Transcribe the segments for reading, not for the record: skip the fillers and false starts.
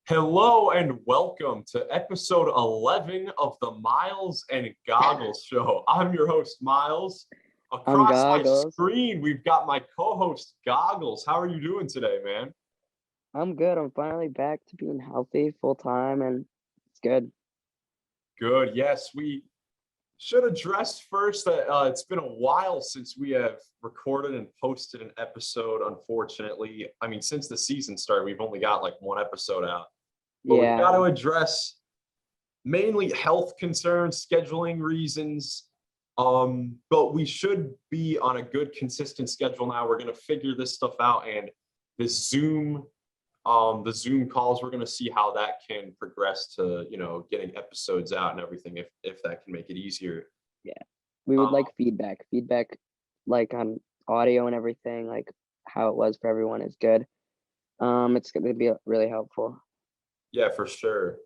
Hello and welcome to episode 11 of the Miles and Goggles Show. I'm your host, Miles. I'm Across my Goggles. screen, we've got my co-host, Goggles. How are you doing today, man? I'm good. I'm finally back to being healthy full time, and it's good. Good. Yes, we should address first that it's been a while since we have recorded and posted an episode, unfortunately. I mean, since the season started, we've only got like one episode out. But we've got Yeah, to address mainly health concerns, scheduling reasons. But we should be on a good, consistent schedule now. We're going to figure this stuff out, and this the Zoom calls, we're going to see how that can progress to, getting episodes out and everything, if that can make it easier. yeah. We would Um, like feedback, like on audio and everything, like how it was for everyone is good. It's gonna be really helpful. yeah, for sure.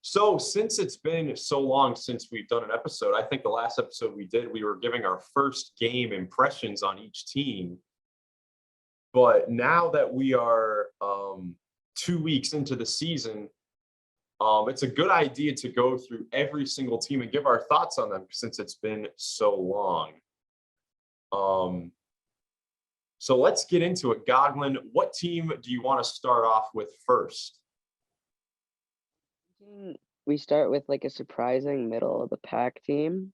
So since it's been so long since we've done an episode, I think the last episode we did, we were giving our first game impressions on each team. But now that we are 2 weeks into the season, it's a good idea to go through every single team and give our thoughts on them since it's been so long. Um, so let's get into it. Godwin, what team do you want to start off with first? We start with like a surprising middle of the pack team,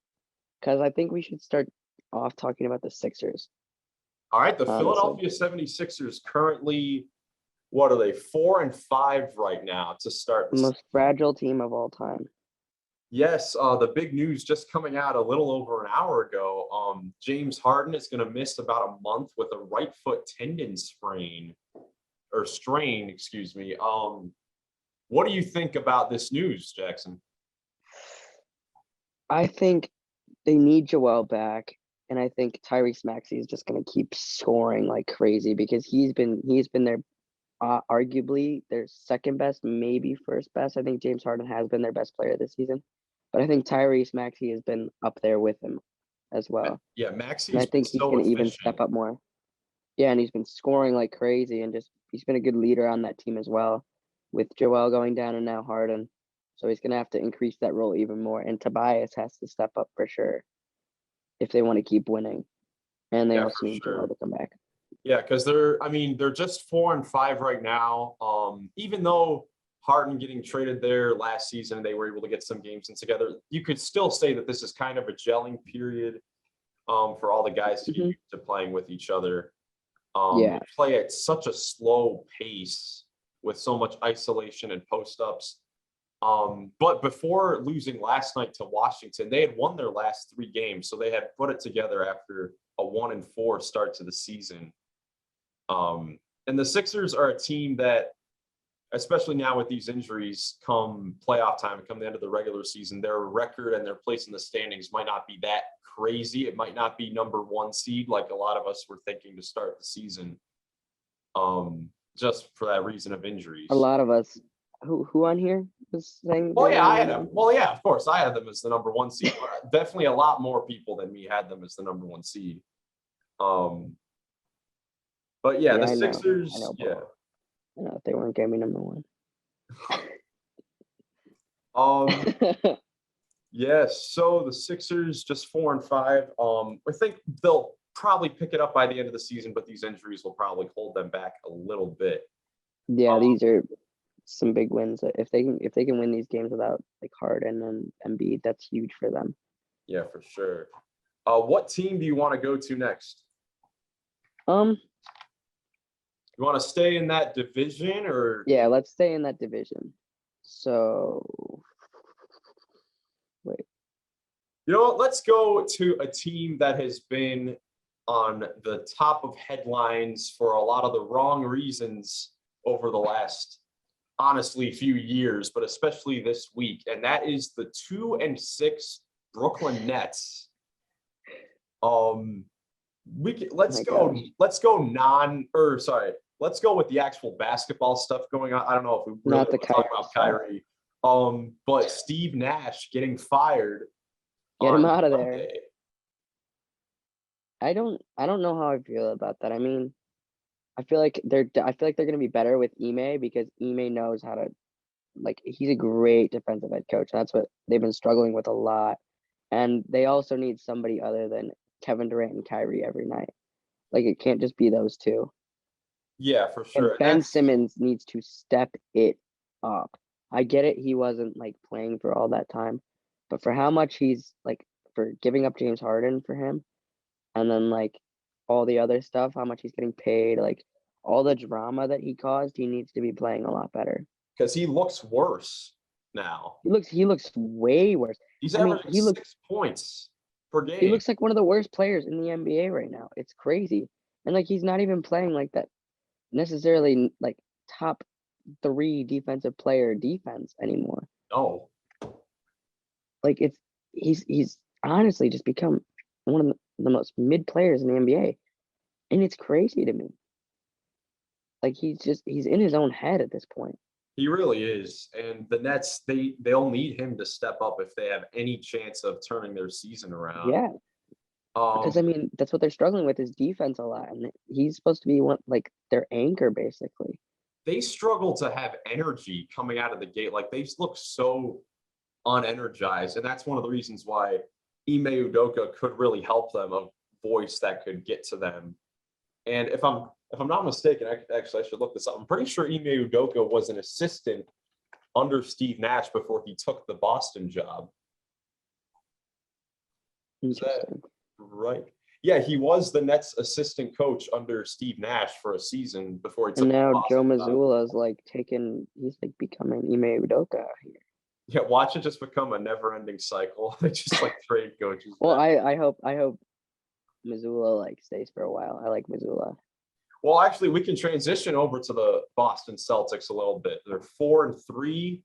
because I think we should start off talking about the Sixers, All right, the honestly. Philadelphia 76ers currently, what are they, 4-5 right now to start The the most fragile team of all time. Yes, the big news just coming out a little over an hour ago. James Harden is going to miss about a month with a right foot tendon strain, excuse me. What do you think about this news, Jackson? I think they need Joel back, and I think Tyrese Maxey is just going to keep scoring like crazy because he's been their arguably their second best, maybe first best. I think James Harden has been their best player this season, but I think Tyrese Maxey has been up there with him as well, Yeah, and I Maxey's been think he's so going to even efficient. step up more. Yeah, and he's been scoring like crazy, and just he's been a good leader on that team as well, with Joel going down and now Harden. So he's going to have to increase that role even more, and Tobias has to step up for sure if they want to keep winning. And they Yeah, also for need Joel sure. to come back. Yeah, because they're just 4-5 right now. Even though Harden getting traded there last season, they were able to get some games in together. You could still say that this is kind of a gelling period for all the guys to get Hmm. used to playing with each other. They Yeah, play at such a slow pace with so much isolation and post ups. But before losing last night to Washington, they had won their last 3 games, so they had put it together after a 1-4 start to the season. And the Sixers are a team that, especially now with these injuries, come playoff time and come the end of the regular season, their record and their place in the standings might not be that crazy. It might not be number 1 seed like a lot of us were thinking to start the season, just for that reason of a injuries. lot of us. Who on here was saying they Well, were yeah, I number had them. one? Well, yeah, of course, I had them as the number 1 seed. Definitely a lot more people than me had them as the number 1 seed. Um, but yeah, Yeah, the I know. I Sixers, know, but yeah. I know they weren't giving me number one. Um, Yes, so the Sixers just 4-5. I think they'll probably pick it up by the end of the season, but these injuries will probably hold them back a little bit. Yeah, Um, these are some big wins. If they can win these games without like Harden and Embiid, that's huge for them. yeah, for sure. What team do you want to go to next? Um, You want to stay in that division, or yeah, let's stay in that division. So wait, you know what? Let's go to a team that has been on the top of headlines for a lot of the wrong reasons over the last, honestly, few years, but especially this week, and that is the 2-6 Brooklyn Nets. Let's my go. gosh, Let's go non, or sorry. Let's go with the actual basketball stuff going on. I don't know if we really not the want to talk Kyrie about stuff. Kyrie. But Steve Nash getting fired Get him on out of there. Monday. I don't know how I feel about that. I mean, I feel like they're gonna be better with Ime because Ime knows how to, like, he's a great defensive head coach. That's what they've been struggling with a lot. And they also need somebody other than Kevin Durant and Kyrie every night. Like, it can't just be those two. Yeah, for And sure. And Ben that's Simmons needs to step it up. I get it, he wasn't like playing for all that time, but for how much he's like for giving up James Harden for him, and then like all the other stuff, how much he's getting paid, like all the drama that he caused, he needs to be playing a lot better. because he looks worse now. He looks way worse. He's I mean, averaging 6 points per he game. looks like one of the worst players in the NBA right now. It's crazy. And like he's not even playing like that necessarily like top 3 defensive player defense anymore. Oh, Like he's honestly just become one of the most mid players in the NBA. And it's crazy to me. Like he's in his own head at this point. he really is. And the Nets, they'll need him to step up if they have any chance of turning their season around. Yeah. Because I Um, mean, that's what they're struggling with is defense a lot. And he's supposed to be one like their anchor basically. they struggle to have energy coming out of the gate. Like they look so unenergized. And that's one of the reasons why Ime Udoka could really help them, a voice that could get to them. And if I'm not mistaken, I should look this up. I'm pretty sure Ime Udoka was an assistant under Steve Nash before he took the Boston job. Is that Interesting. right? Yeah, he was the Nets assistant coach under Steve Nash for a season before he And took the now Joe Boston job. Mazzulla is like he's like becoming Ime Udoka here. Yeah, watch it just become a never-ending cycle. They just like trade coaches. Well, back. I hope Mazzulla like stays for a while. I like Mazzulla. Well, actually, we can transition over to the Boston Celtics a little bit. They're 4-3.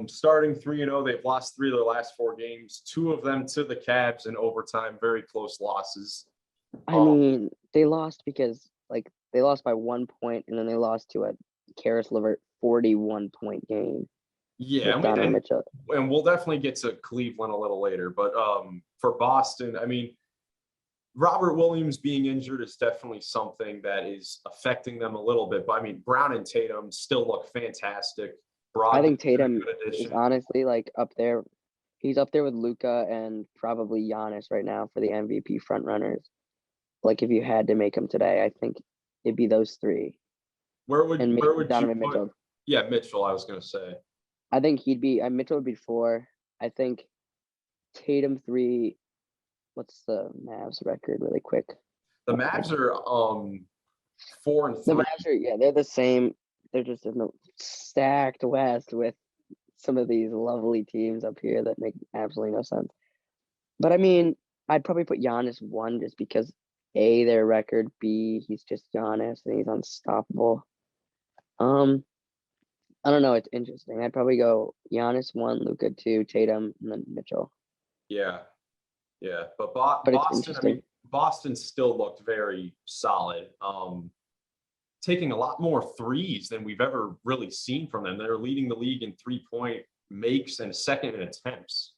Starting 3-0. They've lost 3 of their last 4 games, 2 of them to the Cavs in overtime, very close losses. I mean, they lost because like they lost by 1 point and then they lost to a Karis LeVert 41-point game Yeah, with Donovan Mitchell. and we'll definitely get to Cleveland a little later. But for Boston, I mean, Robert Williams being injured is definitely something that is affecting them a little bit. But I mean, Brown and Tatum still look fantastic. I think Brogdon's been a Tatum good is addition. honestly like up there. He's up there with Luka and probably Giannis right now for the MVP front runners. Like if you had to make them today, I think it'd be those 3 Where would and maybe where would you Donovan put? Mitchell. Yeah, Mitchell. I was gonna say. I think he'd be Mitchell would be 4. I think Tatum 3. What's the Mavs record really quick? The Mavs are 4 and The 3. Mavs are they're the same. They're just in the stacked West with some of these lovely teams up here that make absolutely no sense. But I mean, I'd probably put Giannis 1 just because A, their record, B, he's just Giannis and he's unstoppable. I don't know, it's interesting. I'd probably go Giannis 1, Luka 2, Tatum, and then Mitchell. Yeah, yeah. But But it's Boston, I mean, interesting. Boston still looked very solid. Taking a lot more threes than we've ever really seen from them. They're leading the league in 3-point makes and second in attempts.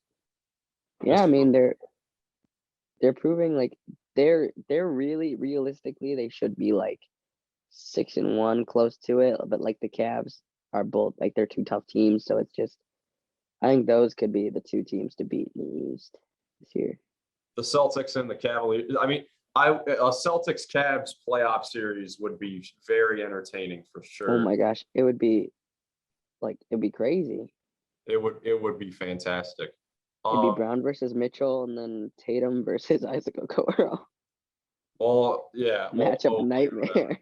Yeah, I mean they're proving like they're really realistically they should be like 6-1 close to it, but like the Cavs are both like they're 2 tough teams, so it's just I think those could be the 2 teams to beat in the East this year. The Celtics and the Cavaliers. I mean, a Celtics Cavs playoff series would be very entertaining for Oh sure. my gosh, it'd be crazy. It would be fantastic. It'd be Brown versus Mitchell and then Tatum versus Isaac Okoro. Well, yeah. Matchup nightmare.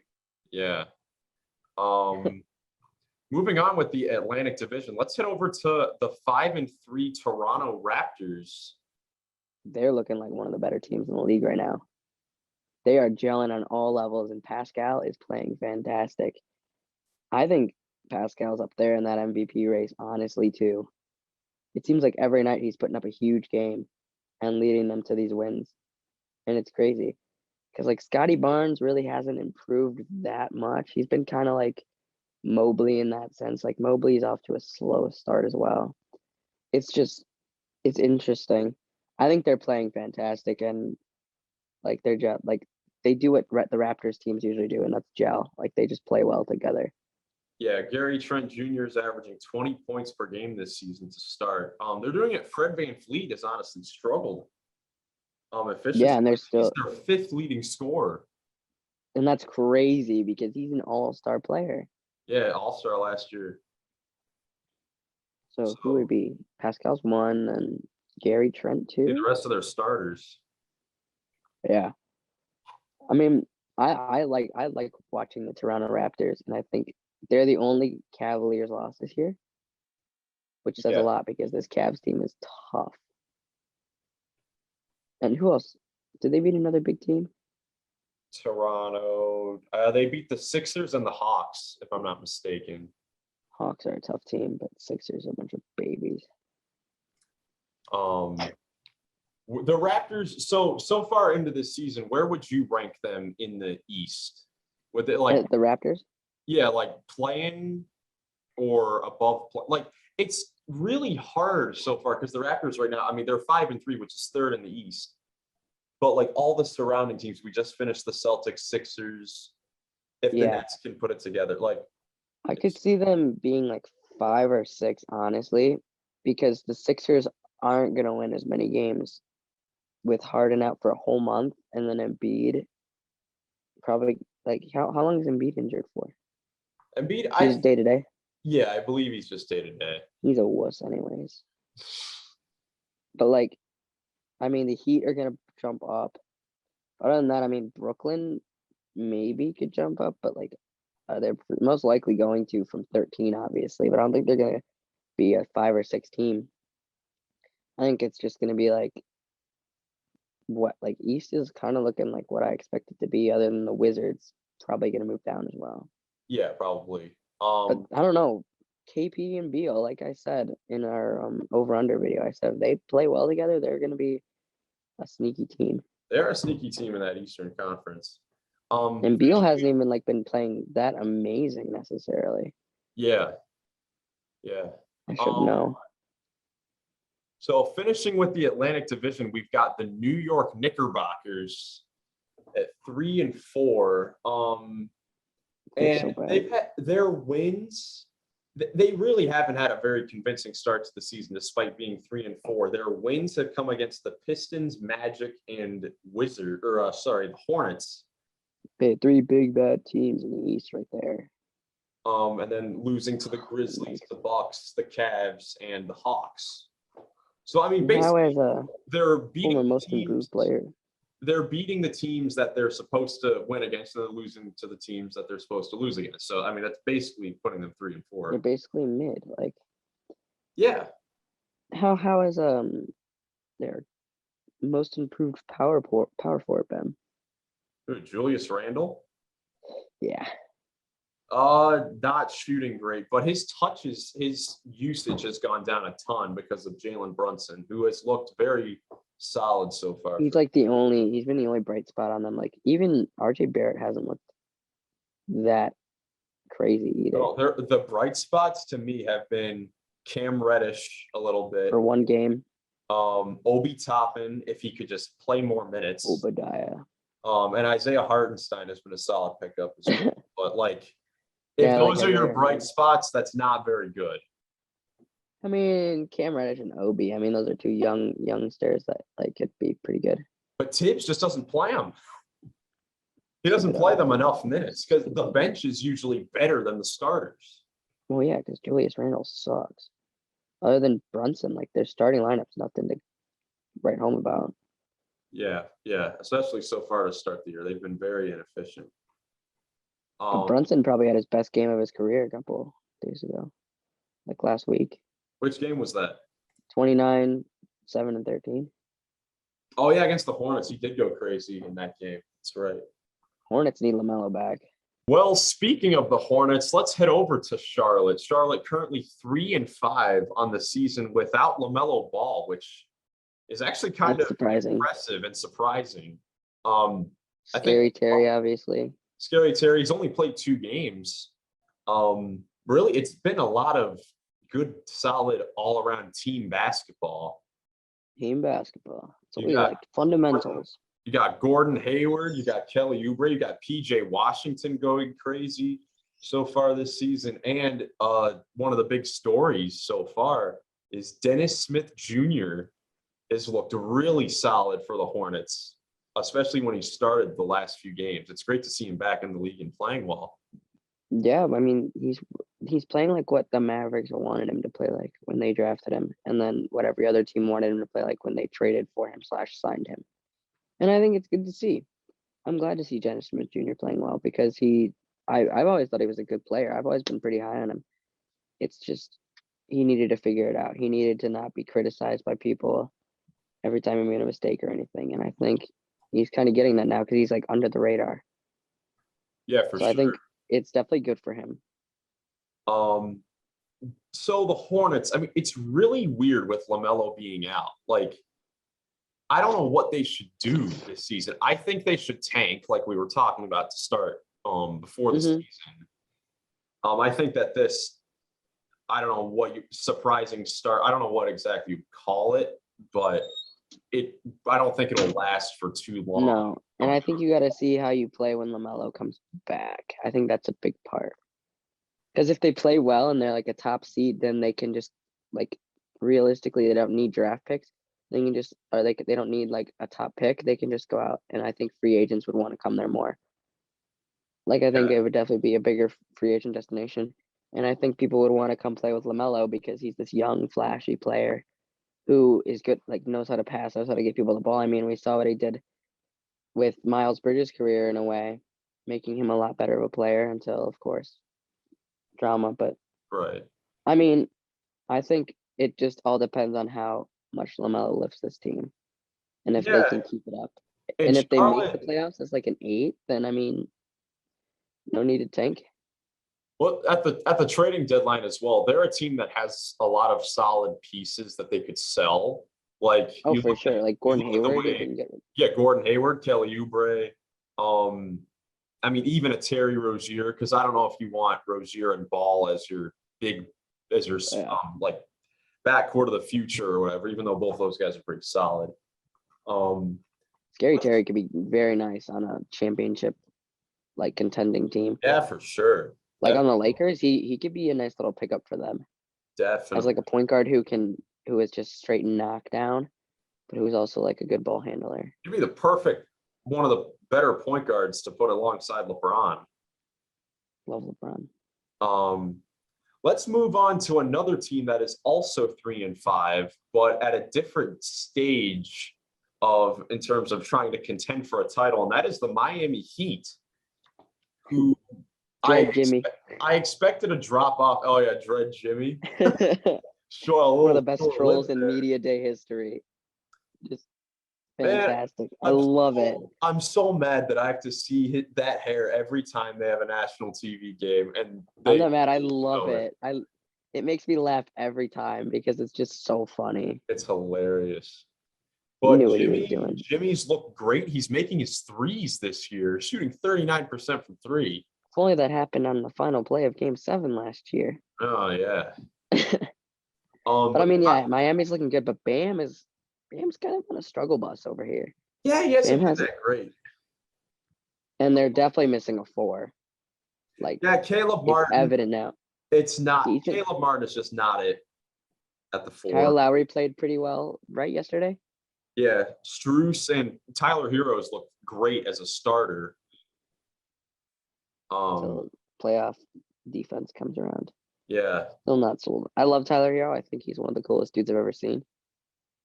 Yeah. Moving on with the Atlantic Division, let's head over to the 5-3 Toronto Raptors. They're looking like one of the better teams in the league right now. They are gelling on all levels, and Pascal is playing fantastic. I think Pascal's up there in that MVP race, honestly, too. It seems like every night he's putting up a huge game and leading them to these wins. And it's crazy because, like, Scotty Barnes really hasn't improved that much. He's been kind of like Mobley in that sense. Like, Mobley's off to a slow start as well. It's interesting. I think they're playing fantastic and like they're just like they do what the Raptors teams usually do, and that's gel. Like they just play well together. Yeah, Gary Trent Jr. is averaging 20 points per game this season to start. They're doing it. Fred VanVleet has honestly struggled. Efficiency. Yeah, and they're He's still, their fifth leading scorer. and that's crazy because he's an all-star player. Yeah, All-Star last year. So who would it be? Pascal's one, and Gary Trent The too. rest of their starters. Yeah, I mean, I like watching the Toronto Raptors, and I think they're the only Cavaliers lost this year, which says Yeah. a lot because this Cavs team is tough. And who else? Did they beat another big team? Toronto. They beat the Sixers and the Hawks, if I'm not mistaken. Hawks are a tough team, but Sixers are a bunch of babies. The Raptors. So far into this season, where would you rank them in the East? Would they like The Raptors? Yeah, like playing or above? Like it's really hard so far because the Raptors right now. I mean, they're 5-3, which is third in the East. But like all the surrounding teams, we just finished the Celtics, Sixers. If the Nets can put it together, like I could see them being like 5 or 6, honestly, because the Sixers aren't gonna win as many games with Harden out for a whole month, and then Embiid probably like how long is Embiid injured for? Embiid, He's day to day. Yeah, I believe he's just day to day. He's a wuss, anyways. But like, I mean, the Heat are gonna jump up. Other than that, I mean, Brooklyn maybe could jump up, but like, they're most likely going to from 13, obviously. But I don't think they're gonna be a 5 or 6 team. I think it's just gonna be like what like East is kind of looking like what I expect it to be. Other than the Wizards, probably gonna move down as well. Yeah, probably. But I don't know. KP and Beal, like I said in our over under video, I said if they play well together, they're gonna be a sneaky team. They're a sneaky team in that Eastern Conference. And Beal hasn't even like been playing that amazing necessarily. Yeah. I should know. So finishing with the Atlantic Division, we've got the New York Knickerbockers at 3-4. And they've had their wins. They really haven't had a very convincing start to the season, despite being 3-4. Their wins have come against the Pistons, Magic, and the Hornets. Okay, 3 big bad teams in the East right there. And then losing to the Grizzlies, the Bucks, the Cavs, and the Hawks. So I mean, basically, they're beating the most improved player. They're beating the teams that they're supposed to win against, and they're losing to the teams that they're supposed to lose against. So I mean, that's basically putting them 3-4. They're basically mid, like. Yeah. How is their most improved power forward been? Julius Randle? Yeah. Not shooting great, but his usage has gone down a ton because of Jalen Brunson, who has looked very solid so far. He's been the only bright spot on them. Like even RJ Barrett hasn't looked that crazy either. No, the bright spots to me have been Cam Reddish a little bit. For one game. Obi Toppin, if he could just play more minutes. Obadiah. And Isaiah Hartenstein has been a solid pickup as well. But like, if those are your bright spots, that's not very good. I mean, Cam Reddish and Obi. I mean, those are two youngsters that like could be pretty good. But Tibbs just doesn't play them. He doesn't play them enough minutes because the bench is usually better than the starters. Well, yeah, because Julius Randle sucks. Other than Brunson, like their starting lineup's nothing to write home about. Yeah, especially so far to start the year, they've been very inefficient. But Brunson probably had his best game of his career a couple days ago, like last week. Which game was that? 29, 7, and 13. Oh yeah, against the Hornets, he did go crazy in that game. That's right. Hornets need LaMelo back. Well, speaking of the Hornets, let's head over to Charlotte. Charlotte currently 3-5 on the season without LaMelo Ball, which is actually kind of surprising. Impressive and surprising. Scary Terry, obviously. Scary Terry's only played 2 games. Really, it's been a lot of good, solid, all-around team basketball. Team basketball. It's what we like. Fundamentals. You got Gordon Hayward, you got Kelly Oubre, you got PJ Washington going crazy so far this season. And one of the big stories so far is Dennis Smith Jr. has looked really solid for the Hornets, especially when he started the last few games. It's great to see him back in the league and playing well. Yeah, I mean, he's playing like what the Mavericks wanted him to play like when they drafted him, and then what every other team wanted him to play like when they traded for him / signed him. And I think it's good to see. I'm glad to see Dennis Smith Jr. playing well because I've always thought he was a good player. I've always been pretty high on him. It's just he needed to figure it out. He needed to not be criticized by people every time he made a mistake or anything. And I think he's kind of getting that now because he's like under the radar. Yeah, for So sure. I think it's definitely good for him. So the Hornets, I mean, it's really weird with LaMelo being out. Like, I don't know what they should do this season. I think they should tank, like we were talking about to start before the season. I think that I don't know what surprising start. I don't know what exactly you call it, but I don't think it'll last for too long. No, and I think you got to see how you play when LaMelo comes back. I think that's a big part. Because if they play well and they're like a top seed, then they can just like realistically they don't need draft picks. They can just or they don't need like a top pick. They can just go out, and I think free agents would want to come there more. Like I think it would definitely be a bigger free agent destination, and I think people would want to come play with LaMelo because he's this young, flashy player who is good, like knows how to pass, knows how to get people the ball. I mean, we saw what he did with Miles Bridges' career in a way, making him a lot better of a player until, of course, drama. But Right. I mean, I think it just all depends on how much LaMelo lifts this team and if they can keep it up. And if they make the playoffs as like an 8, then I mean, no need to tank. Well, at the trading deadline as well, they're a team that has a lot of solid pieces that they could sell. Like for sure, like Gordon Hayward. Gordon Hayward, Kelly Oubre. I mean, even a Terry Rozier, because I don't know if you want Rozier and Ball as your like backcourt of the future or whatever. Even though both those guys are pretty solid. Scary Terry could be very nice on a championship like contending team. Yeah, for sure. Like on the Lakers, he could be a nice little pickup for them. Definitely. As like a point guard who is just straight knockdown, but who's also like a good ball handler. He'd be the perfect one of the better point guards to put alongside LeBron. Love LeBron. Let's move on to another team that is also 3-5, but at a different stage in terms of trying to contend for a title, and that is the Miami Heat, who I expected a drop off. Oh yeah, Dread Jimmy. Sure, one of the best trolls in media day history. Just fantastic. Man, I love it. I'm so mad that I have to see that hair every time they have a national TV game. And I'm not mad. I love it. It makes me laugh every time because it's just so funny. It's hilarious. But Jimmy's looked great. He's making his threes this year, shooting 39% from 3. If only that happened on the final play of Game 7 last year. Oh yeah. But I mean, yeah, Miami's looking good, but Bam's kind of on a struggle bus over here. Yeah, he hasn't been that great. And they're definitely missing a 4. Like, yeah, Caleb Martin. It's evident now. It's not. Caleb Martin is just not it at the 4. Kyle Lowry played pretty well, right, yesterday? Yeah, Strus and Tyler Heroes looked great as a starter. So playoff defense comes around. Yeah. Still not sold. I love Tyler Hero. I think he's one of the coolest dudes I've ever seen.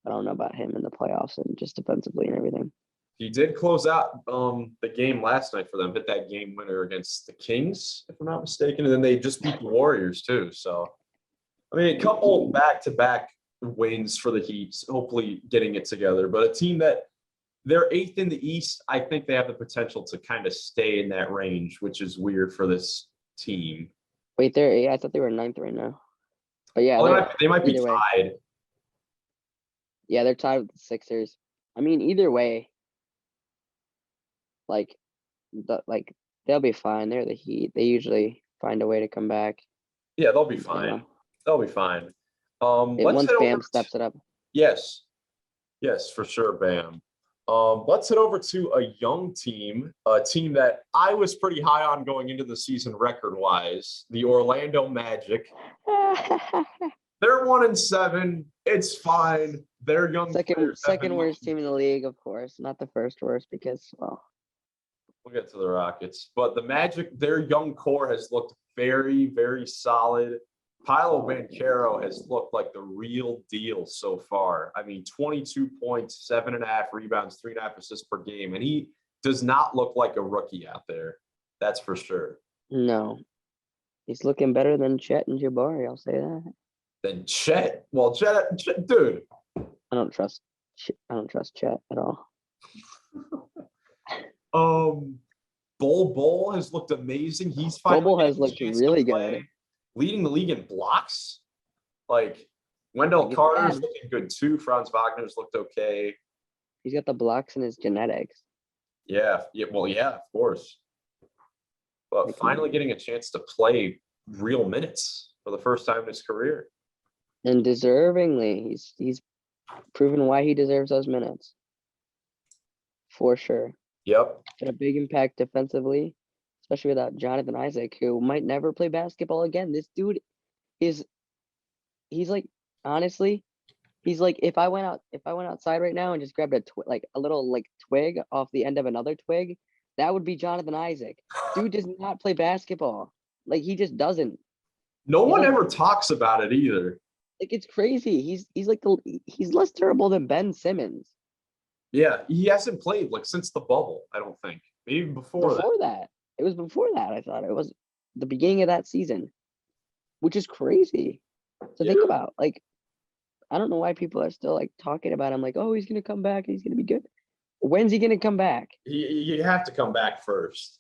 I don't know about him in the playoffs and just defensively and everything. He did close out the game last night for them, hit that game winner against the Kings, if I'm not mistaken. And then they just beat the Warriors too. So, I mean, a couple back-to-back wins for the Heat, hopefully getting it together. But a team that they're 8th in the East, I think they have the potential to kind of stay in that range, which is weird for this team. Wait, they're 8? I thought they were 9th right now. But yeah, they might be tied. Yeah, they're tied with the Sixers. I mean, either way, like they'll be fine. They're the Heat. They usually find a way to come back. Yeah, they'll be fine. They'll be fine. Once Bam steps it up. Yes, for sure, Bam. Let's head over to a young team, a team that I was pretty high on going into the season record-wise, the Orlando Magic. They're 1-7. It's fine. They're young players have second been worst looking- team in the league, of course, not the first worst because, well, We'll get to the Rockets, but the Magic, their young core has looked very, very solid. Paolo Banchero has looked like the real deal so far. I mean, 22 points, 7.5 rebounds, 3.5 assists per game, and he does not look like a rookie out there. That's for sure. no. He's looking better than Chet and Jabari, I'll say that. Then Chet, well, Chet, dude. I don't trust Chet at all. Bol has looked amazing. He's finally Bol has getting a looked chance to really play, good. leading the league in blocks. Like Wendell He's Carter's bad. looking good too. Franz Wagner's looked okay. He's got the blocks in his genetics. Yeah, well, yeah, of course. But Like, finally getting a chance to play real minutes for the first time in his career. And deservingly, he's proven why he deserves those minutes. For sure. Yep. Had a big impact defensively, especially without Jonathan Isaac, who might never play basketball again. This dude he's like, honestly, he's like, if I went outside right now and just grabbed a little like twig off the end of another twig, that would be Jonathan Isaac. Dude does not play basketball. Like, he just doesn't. No He's one like- ever talks about it either. Like, it's crazy. He's like he's less terrible than Ben Simmons. Yeah, he hasn't played like since the bubble, I don't think. Maybe before that. Before that, it was before that. I thought it was the beginning of that season, which is crazy to think Yeah. about. Like, I don't know why people are still like talking about him. Like, oh, he's gonna come back. He's gonna be good. When's he gonna come back? You have to come back first.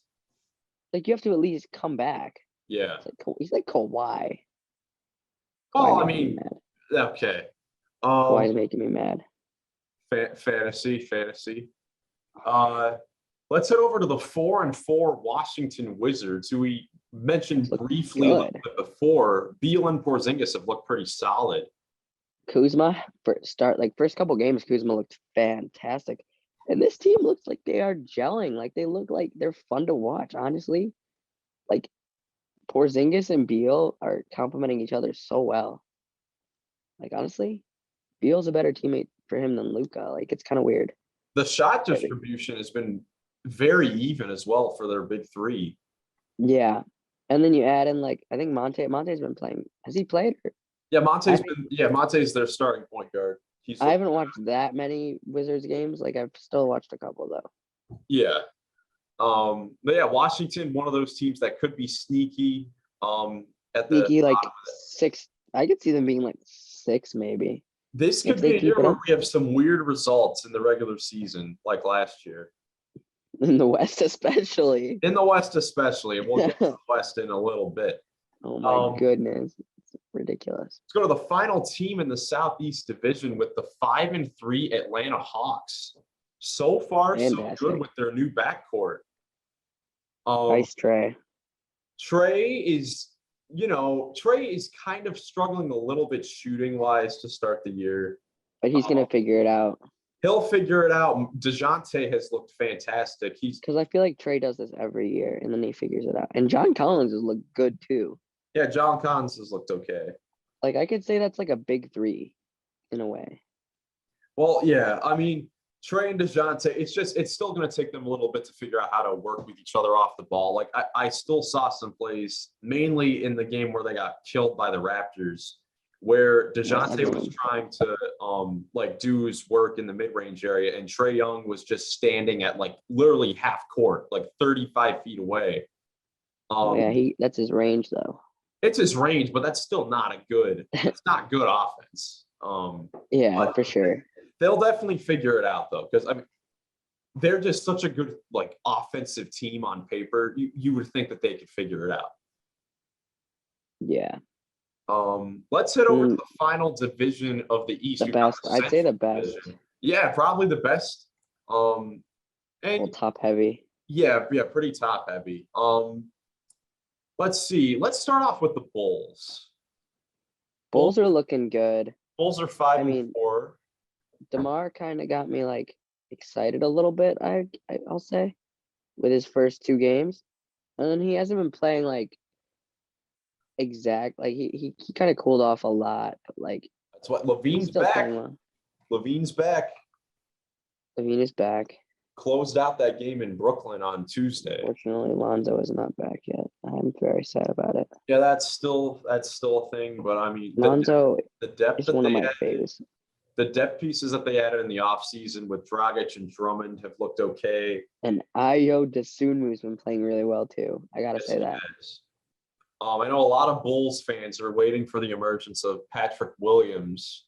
Like, you have to at least come back. Yeah. It's like he's like Kawhi. Oh, Kawhi I making me mean, mad. okay. Kawhi's making me mad. Fantasy. Let's head over to the 4-4 Washington Wizards, who we mentioned Look briefly a little good. bit before. Beal and Porzingis have looked pretty solid. Kuzma first couple games, Kuzma looked fantastic. And this team looks like they are gelling. Like, they look like they're fun to watch, honestly. Like, Porzingis and Beal are complementing each other so well. Like, honestly, Beal's a better teammate for him than Luka. Like, it's kind of weird. The shot distribution has been very even as well for their big three. Yeah. And then you add in, like, I think Monte's been playing. Has he played? Yeah, Monte's their starting point guard. I haven't watched that many Wizards games. Like, I've still watched a couple though. Yeah. But yeah, Washington, one of those teams that could be sneaky. At the Sneaky, like top of it. 6. I could see them being like 6, maybe. This if could they be a keep year it where up. we have some weird results in the regular season, like last year. In the West, especially. In the West, especially, and we'll get to the West in a little bit. Oh my Um, goodness. It's ridiculous. Let's go to the final team in the Southeast Division with the 5-3 Atlanta Hawks. So far, so Fantastic. good with their new backcourt. Nice Trey. Trey is kind of struggling a little bit shooting wise to start the year. But he's gonna figure it out. He'll figure it out. DeJounte has looked fantastic. Because I feel like Trey does this every year and then he figures it out. And John Collins has looked good too. John Collins has looked okay. Like, I could say that's like a big 3 in a way. Well, yeah, I mean, Trey and DeJounte, it's still going to take them a little bit to figure out how to work with each other off the ball. Like, I still saw some plays, mainly in the game where they got killed by the Raptors, where DeJounte was trying to do his work in the mid-range area, and Trey Young was just standing at like literally half court, like 35 feet away. That's his range though. It's his range, but that's still not it's not good offense. Yeah, for sure. They'll definitely figure it out though, because I mean, they're just such a good like offensive team on paper. You would think that they could figure it out. Yeah. Let's head over to the final division of the East. The best. I'd say the best. Division. Yeah, probably the best. And Top heavy. yeah, pretty top heavy. Let's see. Let's start off with the Bulls. Bulls are looking good. Bulls are 5-4. DeMar kind of got me like, excited a little bit, I'll say, with his first 2 games. And then he hasn't been playing like like he kind of cooled off a lot, but like That's what he's Levine's still back. playing well. Levine's back. Levine is back. Closed out that game in Brooklyn on Tuesday. Fortunately, Lonzo is not back yet. I'm very sad about it. Yeah, that's still a thing. But I mean, Lonzo the depth is that one of they my added, favorites. the depth pieces that they added in the offseason with Dragic and Drummond have looked okay. And Ayo Dosunmu's been playing really well too. I gotta Yes, say he that. has. I know a lot of Bulls fans are waiting for the emergence of Patrick Williams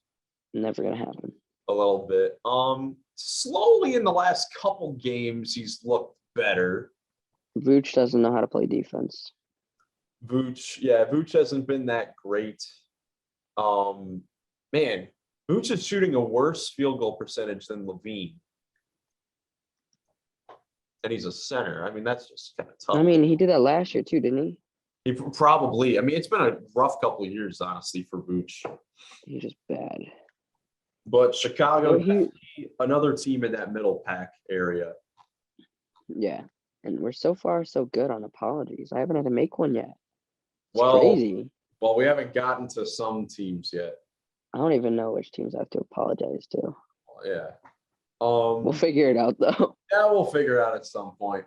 Never gonna happen. a little bit. Slowly in the last couple games, he's looked better. Vooch doesn't know how to play defense. Vooch hasn't been that great. Man, Vooch is shooting a worse field goal percentage than Levine. And he's a center. I mean, that's just kind of tough. I mean, he did that last year too, didn't he? He probably. I mean, it's been a rough couple of years, honestly, for Vooch. He's just bad. But Chicago, Well, another team in that middle pack area. Yeah. And we're so far so good on apologies. I haven't had to make one yet. It's Well, crazy. Well, we haven't gotten to some teams yet. I don't even know which teams I have to apologize to. Yeah. We'll figure it out though. Yeah, we'll figure it out at some point.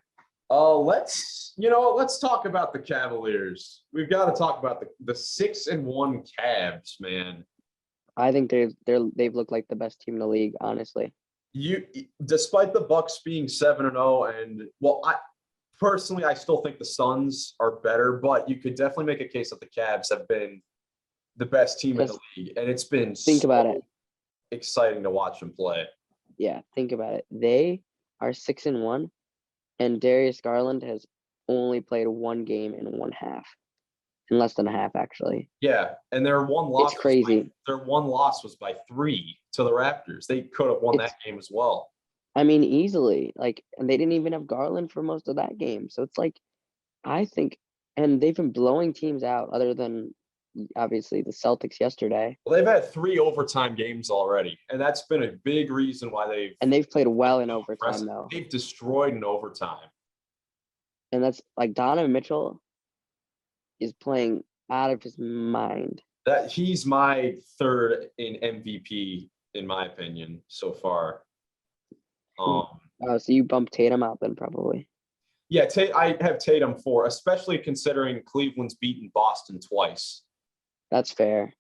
Let's talk about the Cavaliers. We've got to talk about the 6-1 Cavs, man. I think they've looked like the best team in the league, honestly. Despite the Bucks being 7-0, and well, I still think the Suns are better, but you could definitely make a case that the Cavs have been the best team in the league, and it's been about it. Exciting to watch them play. Yeah, think about it. They are 6-1, and Darius Garland has only played 1 game in 1/2, in less than a half, actually. Yeah, and their one loss. It's crazy. Their one loss was by 3 to the Raptors. They could have won that game as well. I mean, easily. And they didn't even have Garland for most of that game. So it's like, I think, and they've been blowing teams out other than obviously the Celtics yesterday. Well, they've had 3 overtime games already, and that's been a big reason why they've played well in overtime though. They've destroyed in overtime. And that's like Donovan Mitchell is playing out of his mind. That he's my 3rd in MVP in my opinion so far. So you bump Tatum out then probably. Yeah, I have Tatum 4, especially considering Cleveland's beaten Boston twice. That's fair.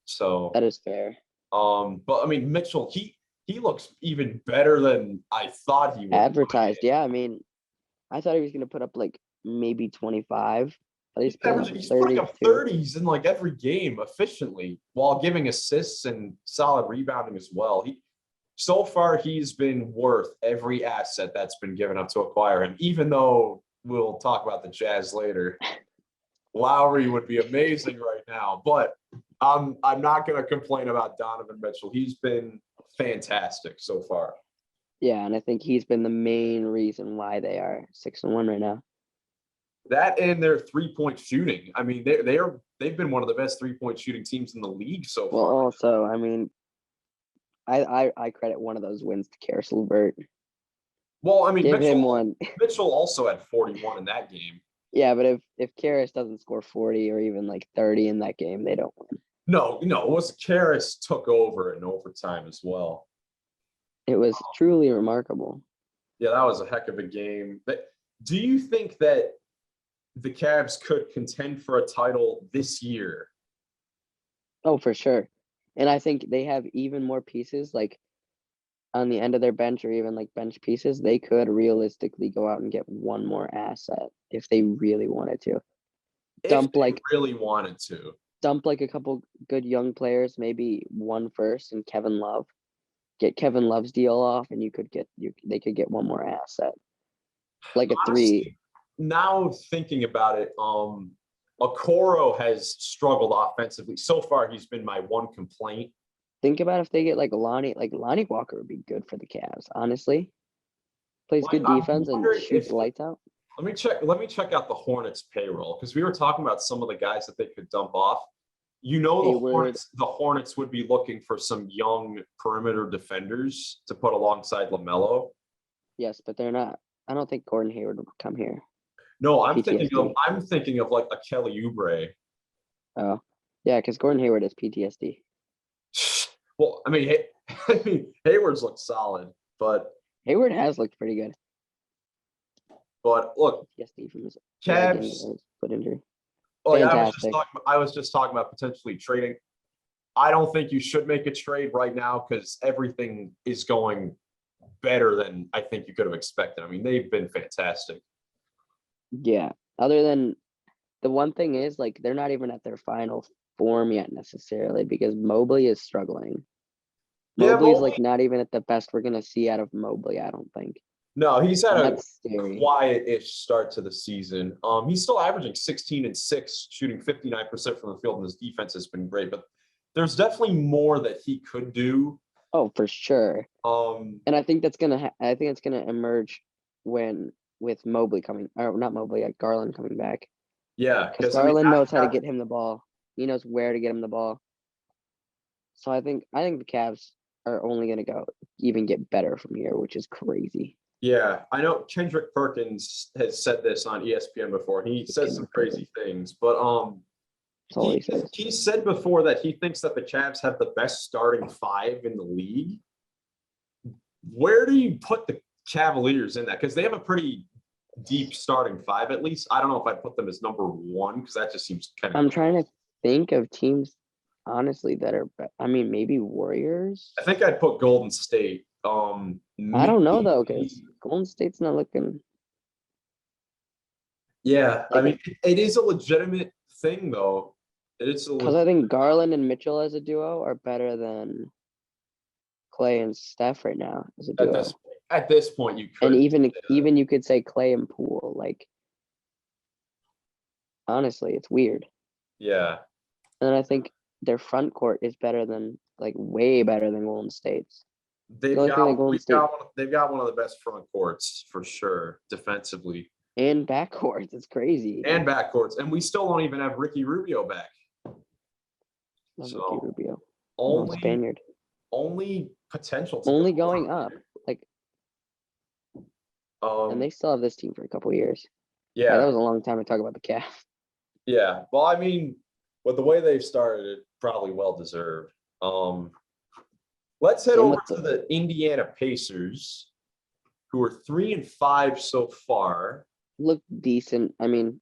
So that is fair. But I mean, Mitchell, he looks even better than I thought he would. Advertised, yeah. I mean, I thought he was going to put up like maybe 25, but he's putting up 30s in like every game efficiently while giving assists and solid rebounding as well. So far, he's been worth every asset that's been given up to acquire him, even though we'll talk about the Jazz later. Lowry would be amazing right now, but I'm not going to complain about Donovan Mitchell. He's been fantastic so far. Yeah, and I think he's been the main reason why they are 6-1 right now. That and their 3-point shooting. I mean, they've been one of the best 3-point shooting teams in the league so far. Well, also, I mean, I credit one of those wins to Karis LeVert. Well, I mean, give him one. Mitchell also had 41 in that game. Yeah, but if Karis doesn't score 40 or even like 30 in that game, they don't win. No, it was Karis took over in overtime as well. It was truly remarkable. Yeah, that was a heck of a game. But do you think that the Cavs could contend for a title this year? Oh, for sure. And I think they have even more pieces, like on the end of their bench or even like bench pieces. They could realistically go out and get one more asset if they really wanted to. Dump like a couple good young players, maybe one first and Kevin Love. Get Kevin Love's deal off, and they could get one more asset, like a Honestly, 3. Now thinking about it, Okoro has struggled offensively so far. He's been my one complaint. Think about if they get like Lonnie Walker would be good for the Cavs. Honestly, plays good defense and shoots the lights out. Let me check out the Hornets payroll because we were talking about some of the guys that they could dump off. You know, Hayward. The Hornets would be looking for some young perimeter defenders to put alongside LaMelo. Yes, but they're not. I don't think Gordon Hayward would come here. No, PTSD. I'm thinking of like a Kelly Oubre. Oh, yeah, because Gordon Hayward is PTSD. Well, I mean, I mean, Hayward's looked solid, but Hayward has looked pretty good. look, PTSD from his leg and Cavs. his foot injury. Oh yeah, Fantastic. I was just talking about potentially trading. I don't think you should make a trade right now because everything is going better than I think you could have expected. I mean, they've been fantastic. Yeah. Other than the one thing is, like, they're not even at their final form yet necessarily because Mobley is struggling. Yeah, Mobley's Mobley, like not even at the best we're gonna see out of Mobley, I don't think. no, he's had And a that's scary. quiet-ish start to the season. He's still averaging 16 and 6, shooting 59% from the field, and his defense has been great. But there's definitely more that he could do. Oh, for sure. Um, And I think that's gonna I think it's gonna emerge when with Mobley coming, or not Mobley, Garland coming back. yeah, Because I mean, Garland knows how to get him the ball. He knows where to get him the ball. So I think the Cavs are only gonna go even get better from here, which is crazy. yeah, I know Kendrick Perkins has said this on ESPN before, and he says some crazy things, but That's all he says. he said before that he thinks that the Cavs have the best starting five in the league. Where do you put the Cavaliers in that? Because they have a pretty deep starting five, at least. I don't know if I'd put them as number one because that just seems kind of. I'm trying to think of teams, honestly, that are. I mean, maybe Warriors. I think I'd put Golden State. I don't know though, because Golden State's not looking. Yeah, I Like, mean, it is a legitimate thing, though. It is a because I think Garland and Mitchell as a duo are better than Clay and Steph right now as a duo. at this point you could. And even you could say Clay and Poole. Like, honestly, it's weird. Yeah. And I think their front court is better than, like, way better than Golden State's. They've The only thing that Golden State they've got one of the best front courts for sure, defensively. and backcourts, it's crazy. And backcourts. And we still don't even have Ricky Rubio back. Love So, Ricky Rubio. Only Spaniard. only potential. to Only go going on. up. Like, and they still have this team for a couple years. Yeah. That was a long time to talk about the Cavs. Yeah. Well, I mean, with the way they've started, it probably well deserved. Let's head Same over with to the Indiana Pacers, who are 3-5 so far. Look decent. I mean,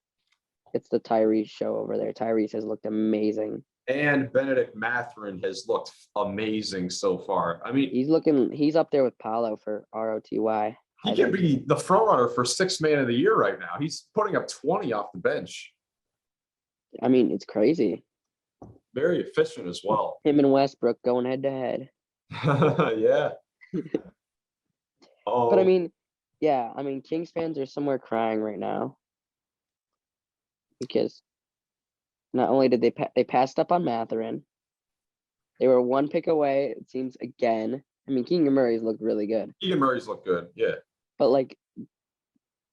it's the Tyrese show over there. Tyrese has looked amazing. And Benedict Mathurin has looked amazing so far. I mean, He's up there with Paolo for ROTY. he could be the front runner for sixth man of the year right now. He's putting up 20 off the bench. I mean, it's crazy. Very efficient as well. Him and Westbrook going head to head. Yeah. But I mean, yeah, I mean, Kings fans are somewhere crying right now because not only did they passed up on Mathurin, they were one pick away. It seems again. I mean, Keegan Murray's looked really good. Keegan Murray's looked good. Yeah. But like,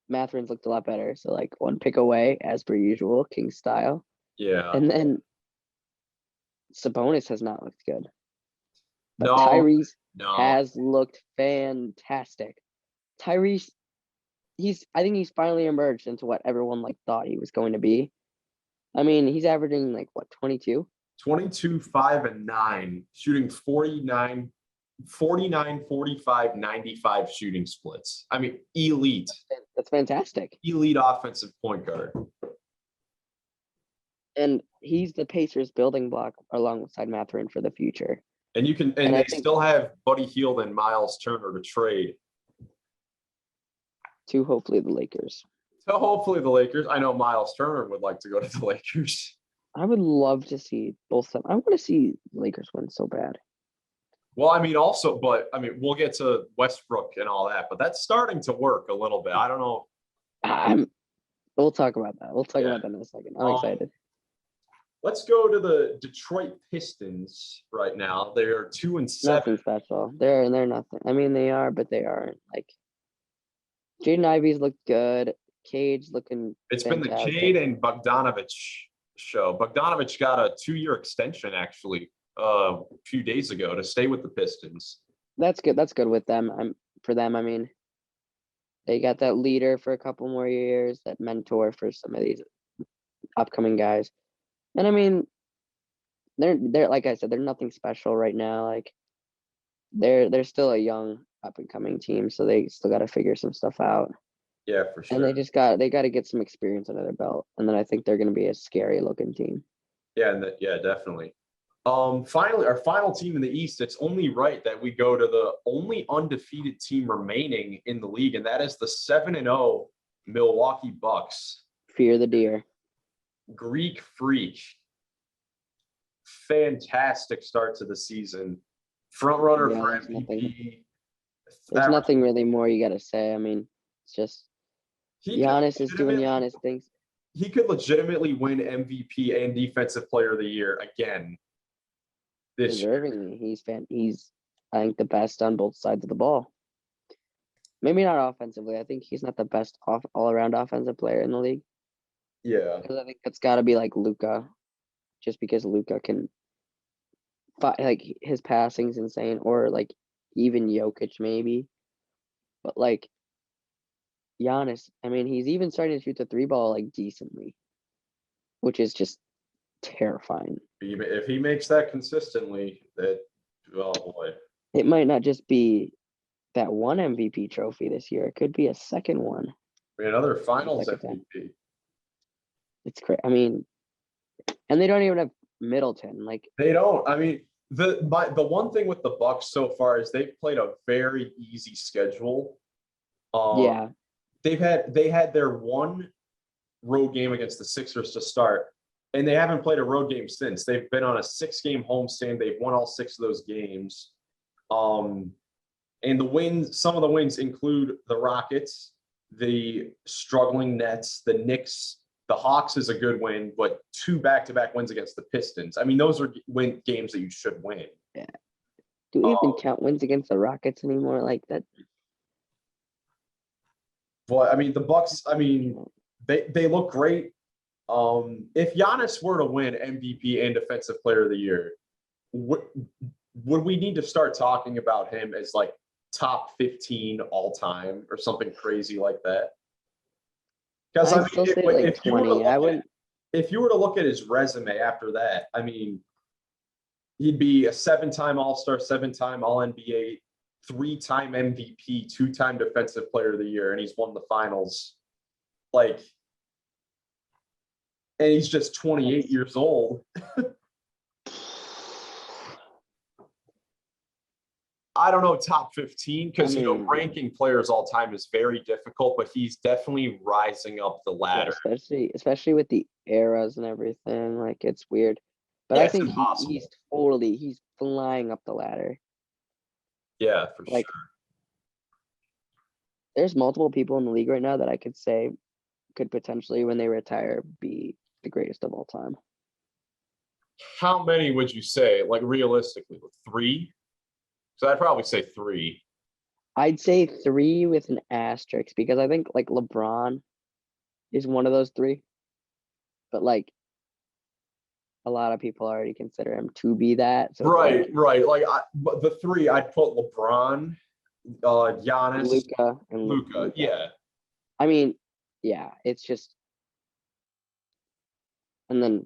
Mathurin's looked a lot better. So like one pick away as per usual, King style. Yeah. And then Sabonis has not looked good. But No. Tyrese No. has looked fantastic. Tyrese, I think he's finally emerged into what everyone like thought he was going to be. I mean, he's averaging like what, 22? 22, 5, and 9, shooting 49, 45, 95 shooting splits. I mean, elite. That's fantastic. Elite offensive point guard. And he's the Pacers building block alongside Mathurin for the future. And they still have Buddy Hield and Miles Turner to trade. To hopefully the Lakers. So hopefully the Lakers. I know Miles Turner would like to go to the Lakers. I would love to see both of them. I want to see Lakers win so bad. Well, I mean, we'll get to Westbrook and all that, but that's starting to work a little bit. I don't know. We'll talk about that. We'll talk about that in a second. I'm excited. Let's go to the Detroit Pistons right now. They are 2-7. Nothing special. They're nothing. I mean, they are, but they aren't. Like, Jaden Ivey's looked good. Cage looking. It's fantastic. been the Cade and Bogdanovich show. Bogdanovich got a 2-year extension actually a few days ago to stay with the Pistons. That's good. That's good with them. For them. I mean, they got that leader for a couple more years, that mentor for some of these upcoming guys. And I mean, they're like I said, they're nothing special right now. Like they're still a young up and coming team, so they still got to figure some stuff out. Yeah, for And sure. they got to get some experience under their belt, and then I think they're going to be a scary looking team. Yeah, yeah, definitely. Finally, our final team in the East, it's only right that we go to the only undefeated team remaining in the league, and that is the 7-0 Milwaukee Bucks. Fear the deer. Greek Freak. Fantastic start to the season. Front runner for MVP. There's nothing really more you got to say. I mean, it's just Giannis is doing Giannis things. He could legitimately win MVP and Defensive Player of the Year again. Deservingly, he's I think the best on both sides of the ball. Maybe not offensively. I think he's not the best all around offensive player in the league. Yeah, because I think it's got to be like Luka, just because Luka can, like his passing's insane, or like even Jokic maybe, but like Giannis, I mean, he's even starting to shoot the 3-ball like decently, which is just terrifying. if he makes that consistently, that oh boy, it might not just be that one MVP trophy this year; it could be a second one. Another Finals MVP. It's crazy. I mean, and they don't even have Middleton. Like they don't. I mean, the one thing with the Bucks so far is they've played a very easy schedule. Yeah, they had their one road game against the Sixers to start, and they haven't played a road game since. They've been on a 6-game homestand. They've won all 6 of those games. And the wins, some of the wins include the Rockets, the struggling Nets, the Knicks. The Hawks is a good win, but 2 back-to-back wins against the Pistons. I mean, those are games that you should win. Yeah. Do we even count wins against the Rockets anymore? Like that. Well, I mean, the Bucks. I mean, they look great. If Giannis were to win MVP and Defensive Player of the Year, would we need to start talking about him as like top 15 all time or something crazy like that? Because I mean, if you were to look at his resume after that, I mean, he'd be a 7-time All-Star, 7-time All-NBA, 3-time MVP, 2-time Defensive Player of the Year, and he's won the finals. Like, and he's just 28 years old. I don't know, top 15, because ranking players all time is very difficult, but he's definitely rising up the ladder. Yeah, especially with the eras and everything. Like it's weird. But I think he's flying up the ladder. Yeah, for sure. There's multiple people in the league right now that I could say could potentially, when they retire, be the greatest of all time. How many would you say, like realistically, 3? So I'd probably say 3. I'd say 3 with an asterisk, because I think like LeBron is one of those 3. But like a lot of people already consider him to be that. So right. Like the 3, I'd put LeBron, Giannis, Luka. Yeah. I mean, yeah, it's just, and then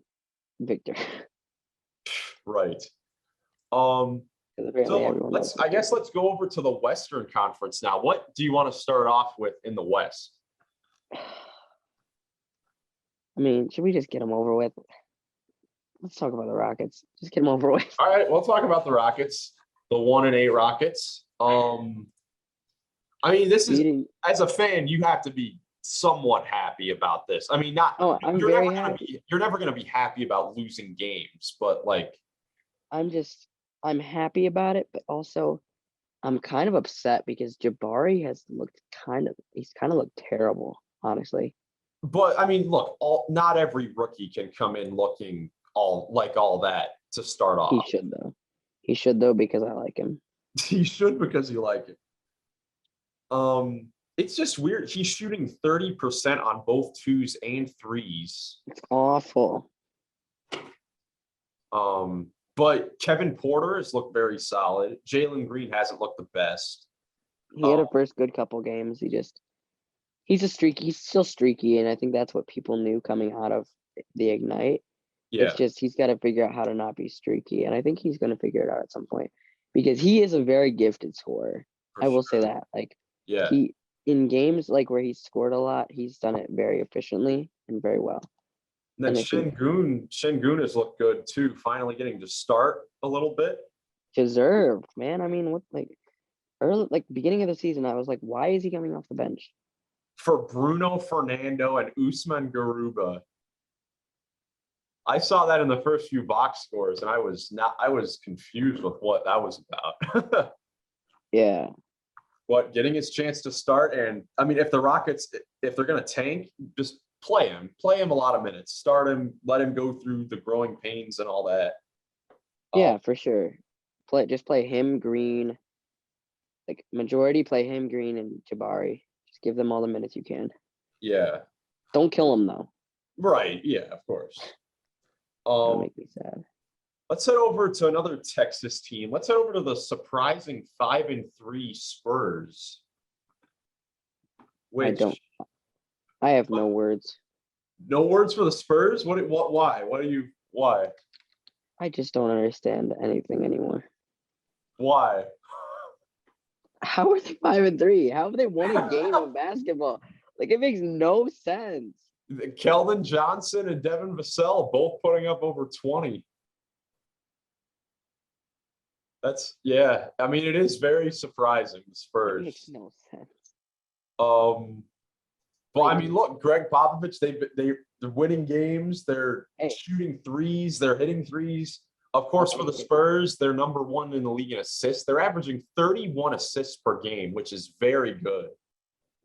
Victor. Right. So let's go over to the Western Conference now. What do you want to start off with in the West? I mean, should we just get them over with? Let's talk about the Rockets. Just get them over with. All right, we'll talk about the Rockets, the 1-8 Rockets. I mean, this is, as a fan, you have to be somewhat happy about this. I mean, not. Oh, I'm very happy. You're never going to be happy about losing games, but like. I'm happy about it, but also I'm kind of upset because Jabari has looked he's kind of looked terrible, honestly. But I mean, look, not every rookie can come in looking all that to start off. He should though, because I like him. He should, because you like him. It's just weird. He's shooting 30% on both 2s and 3s. It's awful. But Kevin Porter has looked very solid. Jalen Green hasn't looked the best. He had a first good couple games. He's still streaky, and I think that's what people knew coming out of the Ignite. Yeah, It's just he's got to figure out how to not be streaky, and I think he's going to figure it out at some point because he is a very gifted scorer. for I will say sure. that. Like Yeah. he in games like where he's scored a lot, he's done it very efficiently and very well. And then And I think- Shengun has looked good too, finally getting to start a little bit. Deserved, man. I mean, what like early like beginning of the season, I was like, why is he coming off the bench? For Bruno Fernando and Usman Garuba. I saw that in the first few box scores, and I was confused with what that was about. Yeah. But getting his chance to start, and I mean, if the Rockets, if they're gonna tank, just play him a lot of minutes, start him, let him go through the growing pains and all that. Yeah, for sure. Play him, Green. Like majority play him, Green, and Jabari. Just give them all the minutes you can. Yeah, Don't kill them though. right. Yeah, of course. That'll make me sad. Let's head over to another Texas team. Let's head over to the surprising 5-3 Spurs. Which I have no words. no words for the Spurs? Why? Why? I just don't understand anything anymore. Why? How are they 5-3? How have they won a game of basketball? Like it makes no sense. Keldon Johnson and Devin Vassell both putting up over 20. Yeah. I mean, it is very surprising, the It Spurs. makes no sense. But I mean, look, Greg Popovich, they're winning games, they're Hey. shooting threes, they're hitting threes. Of course, for the Spurs, they're number one in the league in assists. They're averaging 31 assists per game, which is very good.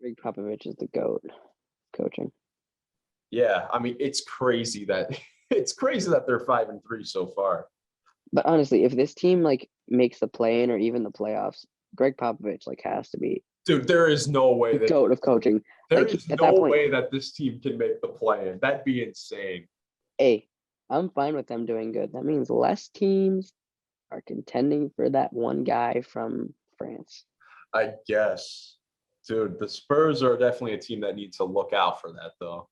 Greg Popovich is the GOAT coaching. Yeah, I mean, it's crazy that they're 5-3 so far. But honestly, if this team like makes the play-in or even the playoffs, Greg Popovich like has to be Dude, there is no way the GOAT of coaching. there like, is at no that point- way that this team can make the play-in. That'd be insane. Hey, I'm fine with them doing good. That means less teams are contending for that one guy from France. I guess. Dude, the Spurs are definitely a team that needs to look out for that, though.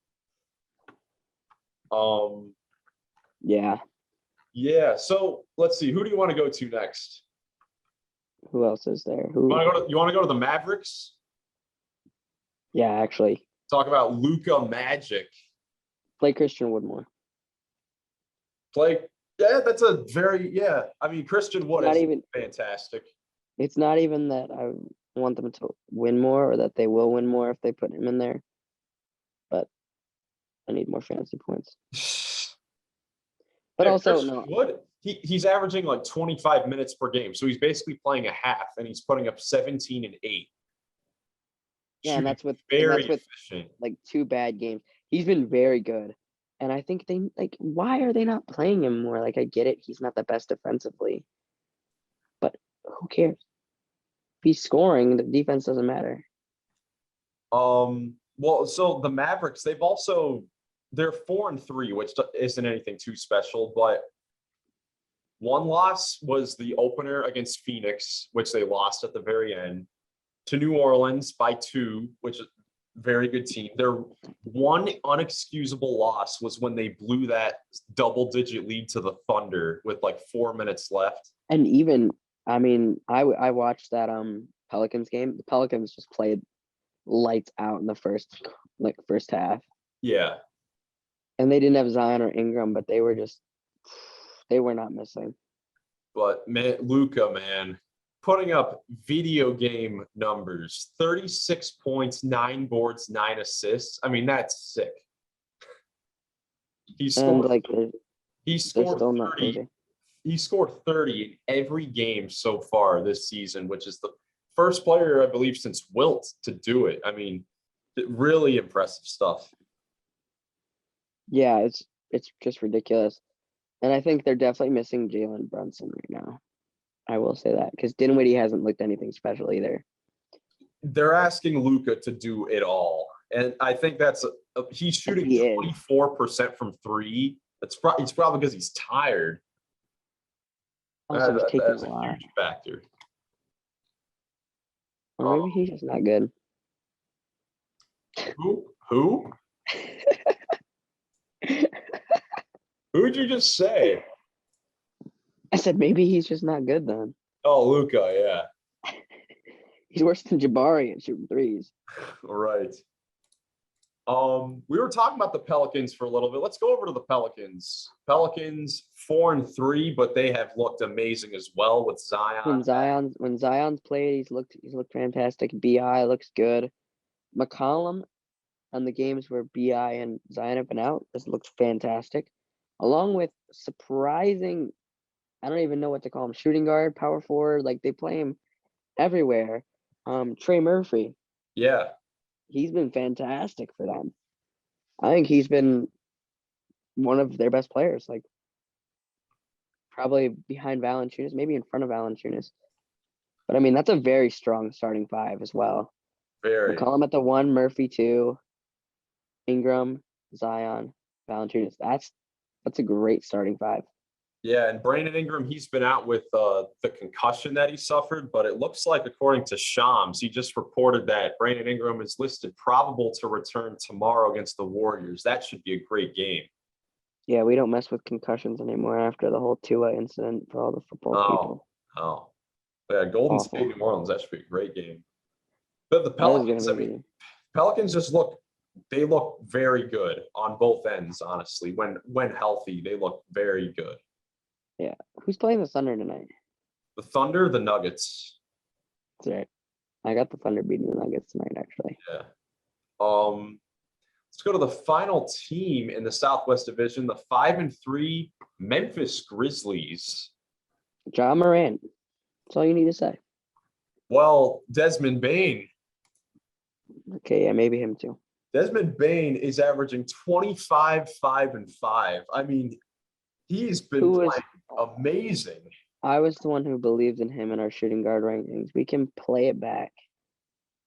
Yeah. Yeah. So let's see. Who do you want to go to next? Who else is there? You want to go to the Mavericks? Yeah, actually, Talk about Luka Magic. play Christian Woodmore. Yeah, that's a I mean, Christian Wood Not is even. fantastic. It's not even that I want them to win more or that they will win more if they put him in there. But I need more fantasy points. But Yeah, also, Christian no, Wood, he's averaging like 25 minutes per game. So he's basically playing a half and he's putting up 17 and 8. yeah, and Shooting that's very with efficient. like 2 bad games. He's been very good. And I think they like, why are they not playing him more? Like, I get it. He's not the best defensively, but who cares? If he's scoring, the defense doesn't matter. Well, so the Mavericks, they're 4-3, which isn't anything too special, but one loss was the opener against Phoenix, which they lost at the very end, to New Orleans by 2, which is a very good team. Their one unexcusable loss was when they blew that double-digit lead to the Thunder with like 4 minutes left. And even, I mean, I watched that Pelicans game. The Pelicans just played lights out in the first half. Yeah. And they didn't have Zion or Ingram, but they were not missing. But man, Luka, man, putting up video game numbers, 36 points, 9 boards, 9 assists. I mean, that's sick. He And scored like he they're scored still not 30. crazy. He scored 30 in every game so far this season, which is the first player, I believe, since Wilt to do it. I mean, really impressive stuff. Yeah, it's just ridiculous. And I think they're definitely missing Jalen Brunson right now. I will say that because Dinwiddie hasn't looked anything special either. They're asking Luka to do it all. And I think he's shooting He is. 24% from 3. It's probably because he's tired. Also, he's taking That's a a lot. huge factor. Or maybe he's just not good. Who? Who'd you just say? I said maybe he's just not good then. Oh, Luca, yeah. He's worse than Jabari at shooting threes. All right. We were talking about the Pelicans for a little bit. Let's go over to the Pelicans. Pelicans 4-3, but they have looked amazing as well with Zion. When Zion's played, he's looked fantastic. BI looks good. McCollum on the games where BI and Zion have been out has looked fantastic. Along with surprising, I don't even know what to call him, shooting guard, power forward, like they play him everywhere. Trey Murphy, Yeah, he's been fantastic for them. I think he's been one of their best players, like probably behind Valanciunas, maybe in front of Valanciunas. But I mean, that's a very strong starting five as well. very. McCollum at the 1, Murphy 2, Ingram, Zion, Valanciunas. That's a great starting five. Yeah, and Brandon Ingram, he's been out with the concussion that he suffered, but it looks like, according to Shams, he just reported that Brandon Ingram is listed probable to return tomorrow against the Warriors. That should be a great game. Yeah, we don't mess with concussions anymore after the whole Tua incident for all the football people. Oh, yeah, Golden Awful. State, New Orleans, that should be a great game. But the That is Pelicans, I gonna mean, be. Pelicans just they look very good on both ends, honestly. When healthy, they look very good. Yeah. Who's playing the Thunder tonight? The Thunder, the Nuggets. That's right. I got the Thunder beating the Nuggets tonight, actually. Yeah. Let's go to the final team in the Southwest Division, the 5-3 Memphis Grizzlies. Ja Morant. That's all you need to say. Well, Desmond Bane. Okay, yeah, maybe him too. Desmond Bane is averaging 25, 5, and 5. I mean, he's been playing amazing. I was the one who believed in him in our shooting guard rankings. We can play it back.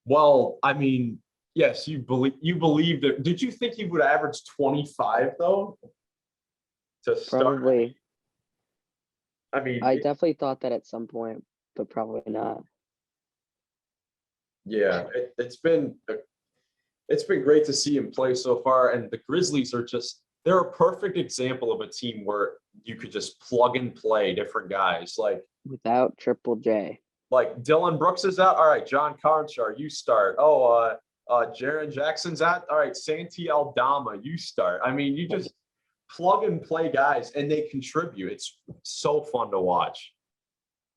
Well, I mean, yes, you believed it. Did you think he would average 25 though? To start? Probably. I mean, I definitely thought that at some point, but probably not. Yeah, it's been great to see him play so far, and the Grizzlies they're a perfect example of a team where you could just plug and play different guys. Like without Triple J. Like Dylan Brooks is out. All right, John Conchar, you start. Jaren Jackson's out. All right, Santi Aldama, you start. I mean, you just plug and play guys, and they contribute. It's so fun to watch.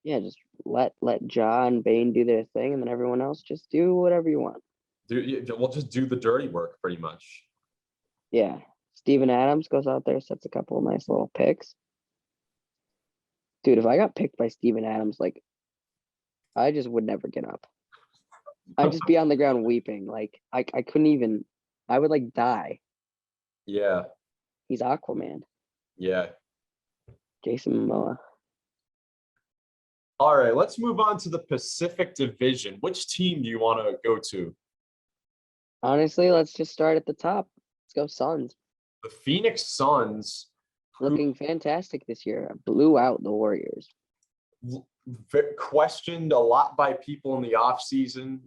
Yeah, just let Ja and Bane do their thing, and then everyone else just do whatever you want. We'll just do the dirty work, pretty much. Yeah. Steven Adams goes out there, sets a couple of nice little picks. Dude, if I got picked by Steven Adams, like, I just would never get up. I'd just be on the ground weeping. Like, I couldn't even, I would like die. Yeah. He's Aquaman. Yeah. Jason Momoa. All right, let's move on to the Pacific Division. Which team do you want to go to? Honestly, let's just start at the top. Let's go Suns. The Phoenix Suns. Looking fantastic this year. Blew out the Warriors. Questioned a lot by people in the offseason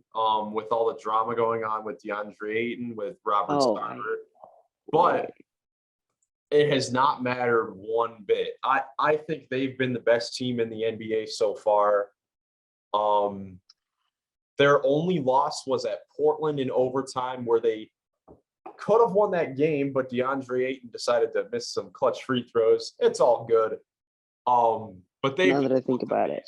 with all the drama going on with DeAndre Ayton, with Robert Sarver. But it has not mattered one bit. I think they've been the best team in the NBA so far. Their only loss was at Portland in overtime, where they could have won that game, but DeAndre Ayton decided to miss some clutch free throws. It's all good. But now that I think about it,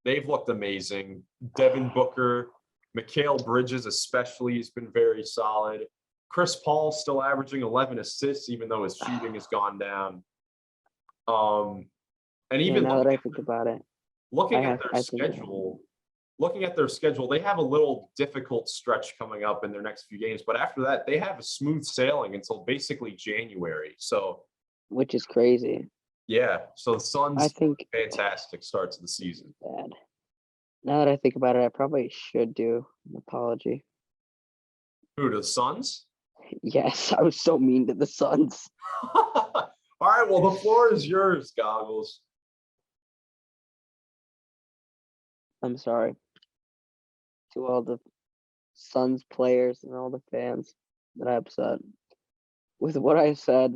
they've looked amazing. Devin Booker, Mikal Bridges especially has been very solid. Chris Paul still averaging 11 assists, even though his shooting has gone down. And even now that I think about it, looking at their schedule, they have a little difficult stretch coming up in their next few games. But after that, they have a smooth sailing until basically January. So, which is crazy. Yeah. So the Suns, I think, fantastic start to the season. Bad. Now that I think about it, I probably should do an apology. Who, to the Suns? Yes, I was so mean to the Suns. All right, well, the floor is yours, Goggles. I'm sorry to all the Suns players and all the fans that I upset with what I said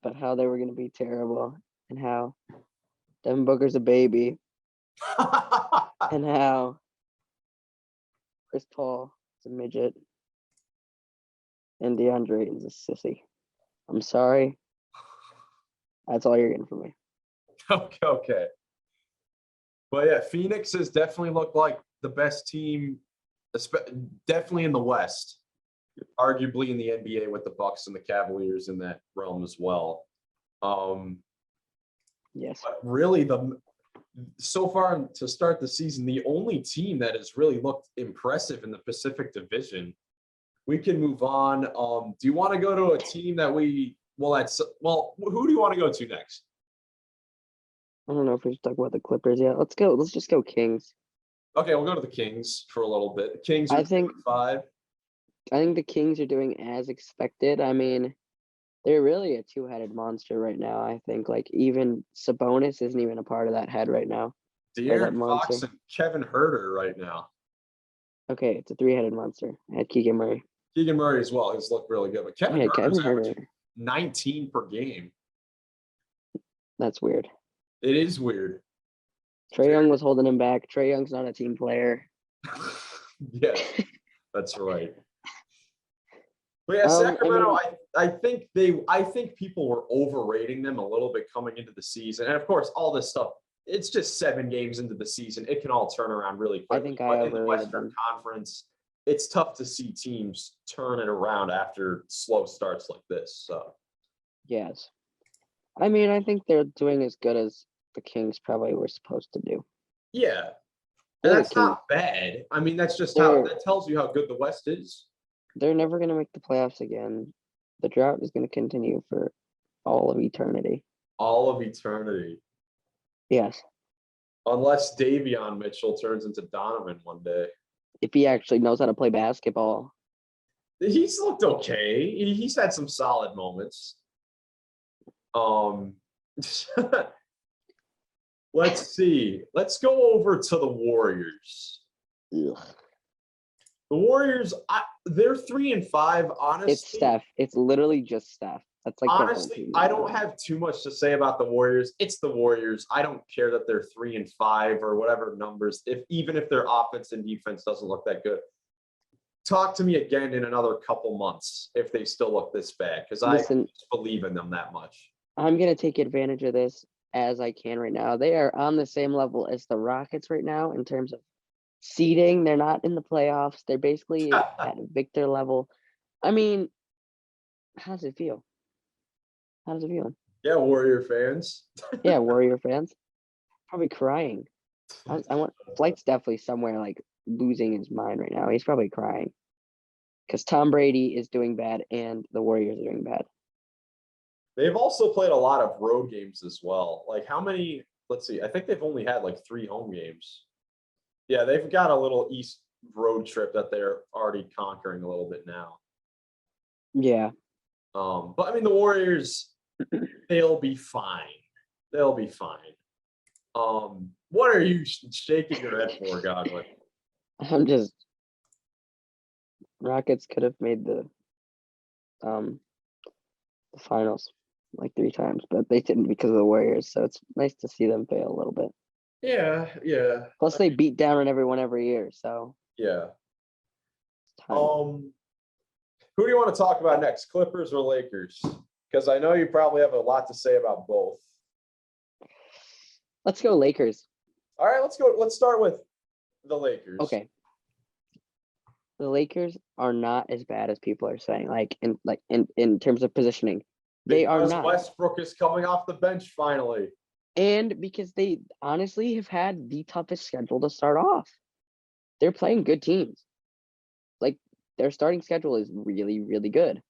about how they were going to be terrible and how Devin Booker's a baby and how Chris Paul is a midget and DeAndre Ayton's a sissy. I'm sorry. That's all you're getting from me. Okay. But yeah, Phoenix has definitely looked like the best team, definitely in the West, arguably in the NBA with the Bucks and the Cavaliers in that realm as well. Yes. But really, so far to start the season, the only team that has really looked impressive in the Pacific Division. We can move on. Do you want to go to a team that who do you want to go to next? I don't know if we should talk about the Clippers yet. Let's go. Let's just go Kings. Okay, we'll go to the Kings for a little bit. The Kings are I think 5. I think the Kings are doing as expected. I mean, they're really a two-headed monster right now. I think like even Sabonis isn't even a part of that head right now. De'Aaron Fox and Kevin Huerter right now. Okay, it's a three-headed monster. I had Keegan Murray. Keegan Murray as well. He's looked really good. But Kevin Huerter's averaging 19 per game. That's weird. It is weird. Trae Young was holding him back. Trae Young's not a team player. Yes, that's right. But yeah, Sacramento, I think people were overrating them a little bit coming into the season. And of course, all this stuff, it's just 7 games into the season. It can all turn around really quickly. I think I in the Western Conference, it's tough to see teams turn it around after slow starts like this. So yes. I mean, I think they're doing as good as the Kings probably were supposed to do. yeah. And that's not bad. I mean, that's just that tells you how good the West is. They're never going to make the playoffs again. The drought is going to continue for all of eternity. All of eternity. Yes. Unless Davion Mitchell turns into Donovan one day. If he actually knows how to play basketball. He's looked okay. He's had some solid moments. Let's see. Let's go over to the Warriors. Ugh. The Warriors, they're 3-5. Honestly, it's Steph. It's literally just Steph. That's like honestly, I don't have too much to say about the Warriors. It's the Warriors. I don't care that they're 3-5 or whatever numbers. Even if their offense and defense doesn't look that good, talk to me again in another couple months if they still look this bad, because I just believe in them that much. I'm gonna take advantage of this as I can right now. They are on the same level as the Rockets right now in terms of seeding. They're not in the playoffs. They're basically at Victor level. I mean, how does it feel? How does it feel? Yeah, Warrior fans. Yeah, Warrior fans. Probably crying. I want Flight's definitely somewhere like losing his mind right now. He's probably crying because Tom Brady is doing bad and the Warriors are doing bad. They've also played a lot of road games as well. Like how many? Let's see. I think they've only had like 3 home games. Yeah, they've got a little East road trip that they're already conquering a little bit now. Yeah. But I mean, the Warriors, they'll be fine. They'll be fine. What are you shaking your head for, Godwin? I'm just Rockets could have made the finals like 3 times, but they didn't because of the Warriors. So it's nice to see them fail a little bit. Yeah. Plus, they beat down on everyone every year. So yeah. Who do you want to talk about next, Clippers or Lakers? Because I know you probably have a lot to say about both. Let's go Lakers. All right, let's go. Let's start with the Lakers. Okay. The Lakers are not as bad as people are saying. In terms of positioning, they are not. Westbrook is coming off the bench finally, and because they honestly have had the toughest schedule to start off. They're playing good teams. Like their starting schedule is really, really good.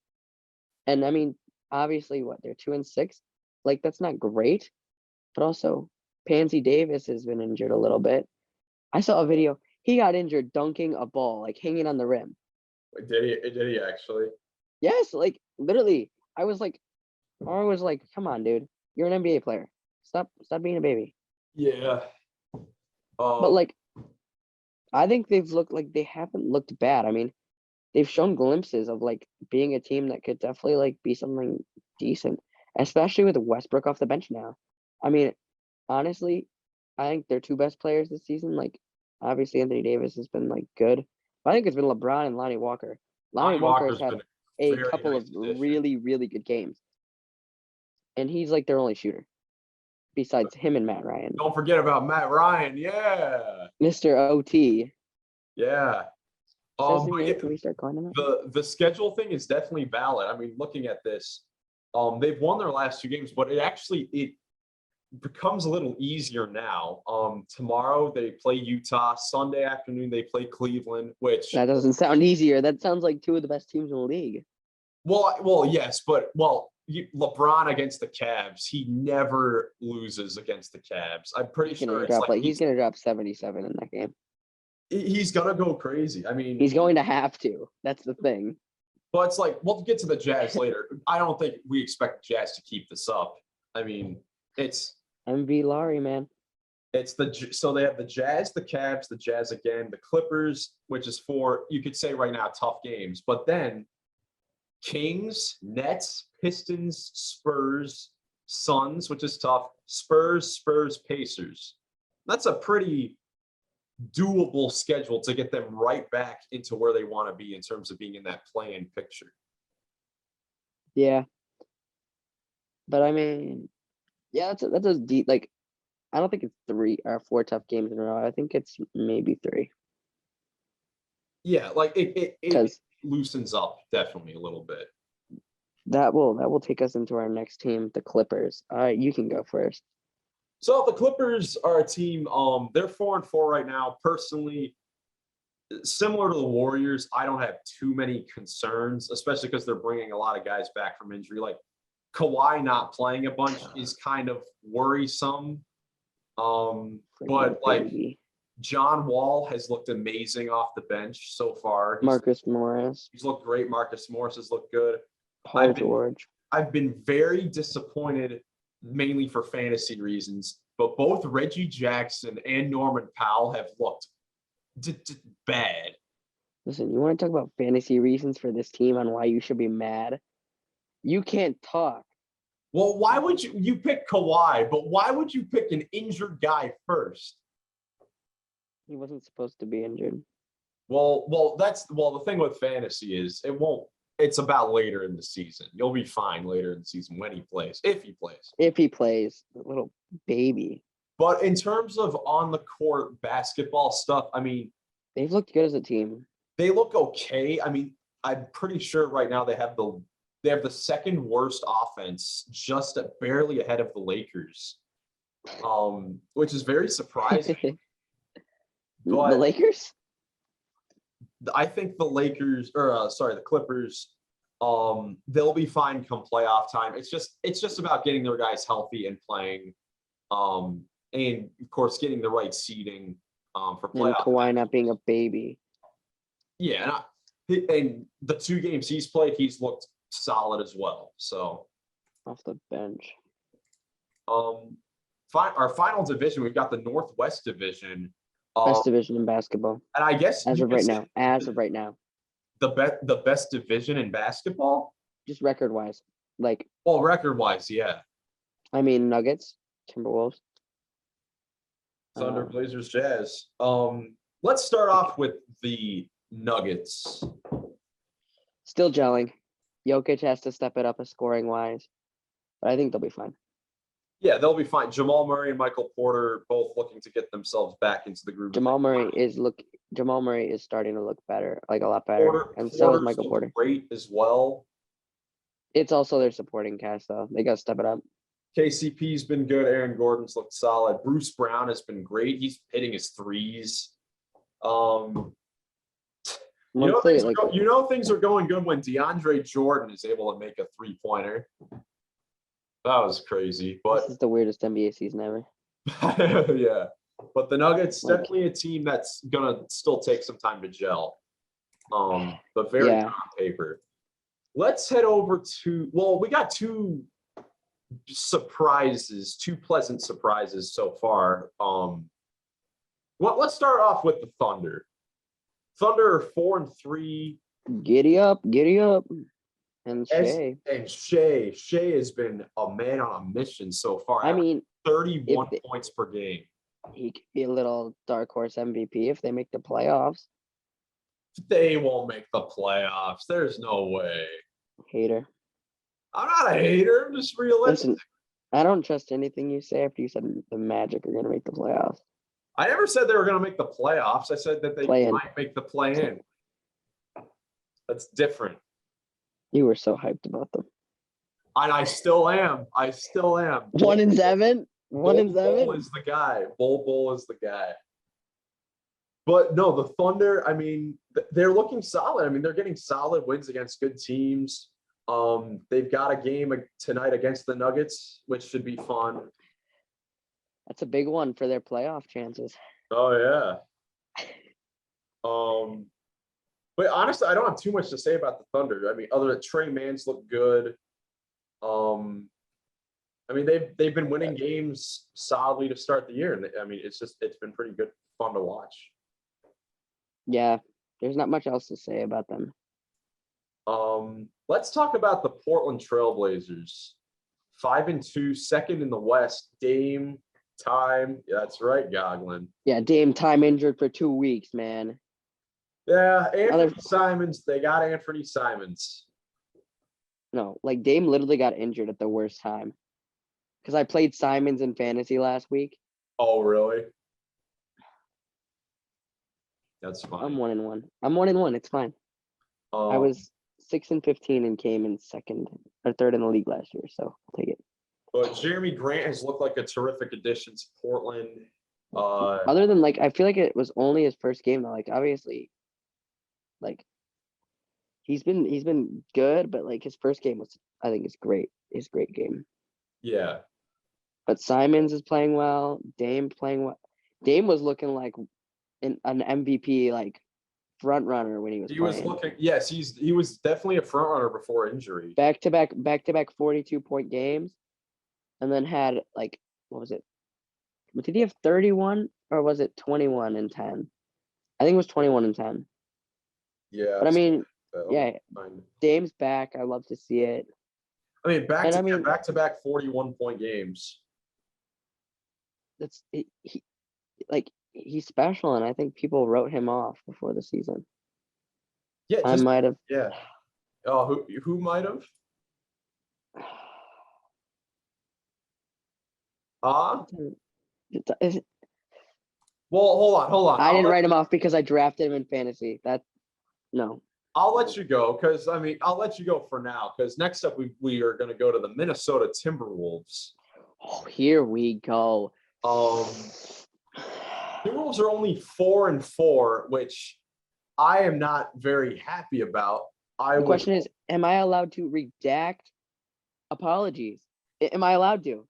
And I mean, obviously, they're 2-6. Like that's not great, but also Pansy Davis has been injured a little bit. I saw a video. He got injured dunking a ball, like hanging on the rim. Did he actually? Yes, like literally. I was like, come on, dude. You're an NBA player. Stop being a baby. Yeah. But like, I think they haven't looked bad. I mean, they've shown glimpses of like being a team that could definitely like be something decent, especially with Westbrook off the bench now. I mean, honestly, I think their two best players this season, like obviously Anthony Davis has been like good, but I think it's been LeBron and Lonnie Walker. Lonnie Lonnie Walker has Walker's had been a very couple nice of addition. really, really good games, and he's like their only shooter besides him and Matt Ryan, Don't forget about Matt Ryan. Yeah. Mr. OT. Yeah. Says the But yeah, name. Can we start calling him that? the schedule thing is definitely valid. I mean, looking at this, they've won their last two games, but it becomes a little easier now. Tomorrow they play Utah. Sunday afternoon they play Cleveland, which That doesn't sound easier. That sounds like two of the best teams in the league. yes, but LeBron against the Cavs, he never loses against the Cavs. I'm pretty sure it's like He's gonna drop 77 in that game. he's gonna go crazy. I mean, He's going to have to. That's the thing. but it's like we'll get to the Jazz later. I don't think we expect the Jazz to keep this up. I mean, it's MV Laurie, man. so they have the Jazz, the Cavs, the Jazz again, the Clippers, which is four, you could say right now, tough games. But then Kings, Nets, Pistons, Spurs, Suns, which is tough. Spurs, Pacers. That's a pretty doable schedule to get them right back into where they want to be in terms of being in that play-in picture. Yeah. But I mean, yeah, that's a deep, like, I don't think it's 3 or 4 tough games in a row. I think it's maybe 3. Yeah, like it Because loosens up definitely a little bit. that will take us into our next team, the Clippers. All right, you can go first. So the Clippers are a team. They're 4-4 right now. Personally, similar to the Warriors, I don't have too many concerns, especially because they're bringing a lot of guys back from injury. Like Kawhi not playing a bunch is kind of worrisome. But like John Wall has looked amazing off the bench so far. Marcus Morris. He's looked great. Marcus Morris has looked good. Paul George. I've been very disappointed, mainly for fantasy reasons, but both Reggie Jackson and Norman Powell have looked bad. Listen, you want to talk about fantasy reasons for this team on why you should be mad? You can't talk. Well, why would you pick Kawhi, but why would you pick an injured guy first? He wasn't supposed to be injured. Well, the thing with fantasy is it's about later in the season. You'll be fine later in the season when he plays, if he plays. If he plays, the little baby. But in terms of on the court basketball stuff, I mean, they've looked good as a team. They look okay. I mean, I'm pretty sure right now they have the second worst offense, just barely ahead of the Lakers, which is very surprising. The Lakers? I think the Clippers, they'll be fine come playoff time. It's just about getting their guys healthy and playing, and of course getting the right seeding for playoff. And Kawhi not being a baby. Yeah, and the 2 games he's played, he's looked solid as well. So off the bench. Our final division, we've got the Northwest Division. Best division in basketball. And I guess as of right now. The best division in basketball? Just record wise. Record wise, yeah. I mean Nuggets, Timberwolves. Thunder, Blazers, Jazz. Let's start off with the Nuggets. Still gelling. Jokic has to step it up scoring wise. But I think they'll be fine. Yeah, they'll be fine. Jamal Murray and Michael Porter both looking to get themselves back into the groove. Jamal Murray is starting to look better, like a lot better. So is Michael Porter. Great as well. It's also their supporting cast though. They gotta step it up. KCP's been good. Aaron Gordon's looked solid. Bruce Brown has been great. He's hitting his threes. You know things are going good when DeAndre Jordan is able to make a 3-pointer. That was crazy. But this is the weirdest NBA season ever. Yeah. But the Nuggets, definitely a team that's gonna still take some time to gel. But very good on paper. Let's head over to we got 2 pleasant surprises so far. let's start off with the Thunder. Thunder are 4-3. Giddy up. And As- Shea. And Shea has been a man on a mission so far. I mean, 31 if points per game. he could be a little dark horse MVP if they make the playoffs. They won't make the playoffs. There's no way. Hater. I'm not a hater. I'm just realistic. Listen, I don't trust anything you say after you said the Magic are going to make the playoffs. I never said they were going to make the playoffs. I said that they Play-in. might make the play-in. That's different. You were so hyped about them. And I still am. 1-7. 1-7. Bull is the guy. Bull is the guy. But no, the Thunder, I mean, they're looking solid. I mean, they're getting solid wins against good teams. They've got a game tonight against the Nuggets, which should be fun. That's a big one for their playoff chances. Oh yeah. But honestly, I don't have too much to say about the Thunder. I mean, other than Trey Mans look good. I mean, they've been winning games solidly to start the year, and I mean, it's been pretty good, fun to watch. Yeah, there's not much else to say about them. Let's talk about the Portland Trailblazers. 5-2, second in the West. Dame time. Yeah, that's right, Goglin. Yeah, Dame time injured for 2 weeks, man. Yeah, Simons. They got Anthony Simons. No, like Dame literally got injured at the worst time. Because I played Simons in fantasy last week. Oh, really? That's fine. I'm 1-1. I'm 1-1. It's fine. I was 6-15 and came in second or third in the league last year, so I'll take it. But Jeremy Grant has looked like a terrific addition to Portland. Other than I feel like it was only his first game though. Like obviously, he's been good, but his first game was, I think, is great. His great game. Yeah. But Simons is playing well. Dame playing well. Dame was looking like an MVP front runner when he was playing. Was looking. Yes, he was definitely a front runner before injury. Back to back 42-point games, and then had what was it? Did he have 31 or was it 21 and 10? I think it was 21 and 10. Yeah. But I mean, yeah, Dame's back. I love to see it. I mean, back to back 41-point games. That's he's special, and I think people wrote him off before the season. Yeah, I might have. Yeah. Oh, who might have? Well, hold on. I didn't write him off because I drafted him in fantasy. No. I'll let you go because I'll let you go for now because next up we are going to go to the Minnesota Timberwolves. Oh, here we go. Timberwolves are only 4-4, which I am not very happy about. The question is, am I allowed to redact apologies? Am I allowed to?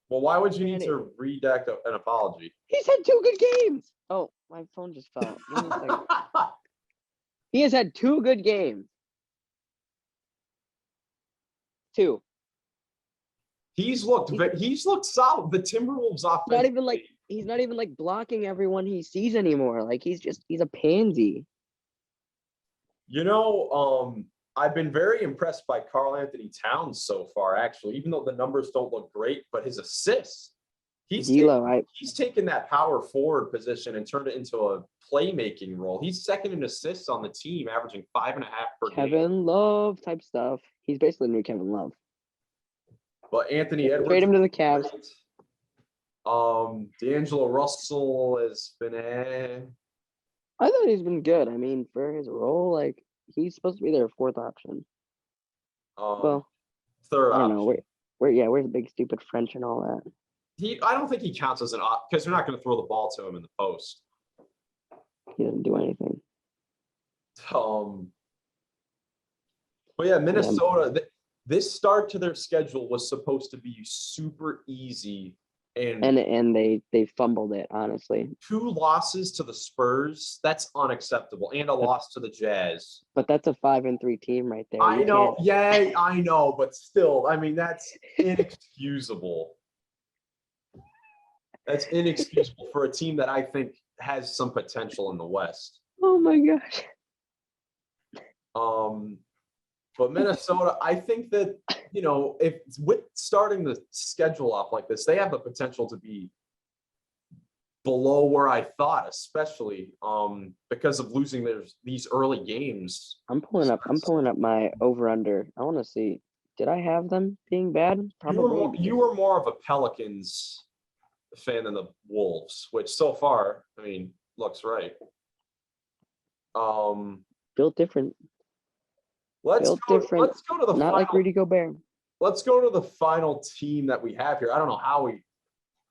Well, why would you need to redact an apology? He's had 2 good games. Oh, my phone just fell. Give me a second. He has had 2 good games. 2. He's looked solid. The Timberwolves offense. He's not even blocking everyone he sees anymore. He's a pansy. You know, I've been very impressed by Karl-Anthony Towns so far, actually, even though the numbers don't look great, but his assists. He's taken that power forward position and turned it into a playmaking role. He's second in assists on the team, averaging 5.5 per game. Kevin Love type stuff. He's basically new Kevin Love. But Anthony Edwards. Trade him to the Cavs. D'Angelo Russell has been I thought he's been good. I mean, for his role, he's supposed to be their 4th option. Third option. I don't know. Where's the big stupid French and all that? I don't think he counts as an because they're not going to throw the ball to him in the post. He doesn't do anything. But yeah, Minnesota. This start to their schedule was supposed to be super easy, and they fumbled it, honestly. 2 losses to the Spurs, that's unacceptable, and a loss to the Jazz. But that's a 5-3 team right there. I know, I know, but still, I mean, that's inexcusable. That's inexcusable for a team that I think has some potential in the West. Oh my gosh. But Minnesota, I think that, if with starting the schedule off like this, they have the potential to be below where I thought, especially because of losing these early games. I'm pulling up my over under. I want to see. Did I have them being bad? Probably. You were more of a Pelicans fan than the Wolves, which so far, I mean, looks right. Built different. Let's Built go different. to the Not final, like Rudy Gobert. let's go to the final team that we have here. I don't know how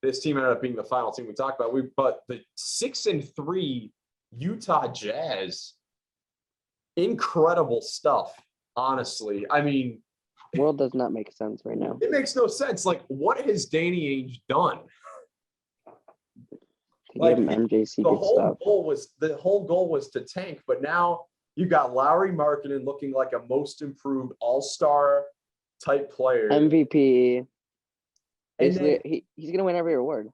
this team ended up being the final team we talked about. But the 6-3 Utah Jazz, incredible stuff. Honestly, I mean, World does not make sense right now. it makes no sense. Like, what has Danny Ainge done? To give him MJC good stuff. The whole goal was to tank, but now you got Lauri Markkanen looking like a most improved all-star type player. MVP. And then He's gonna win every award.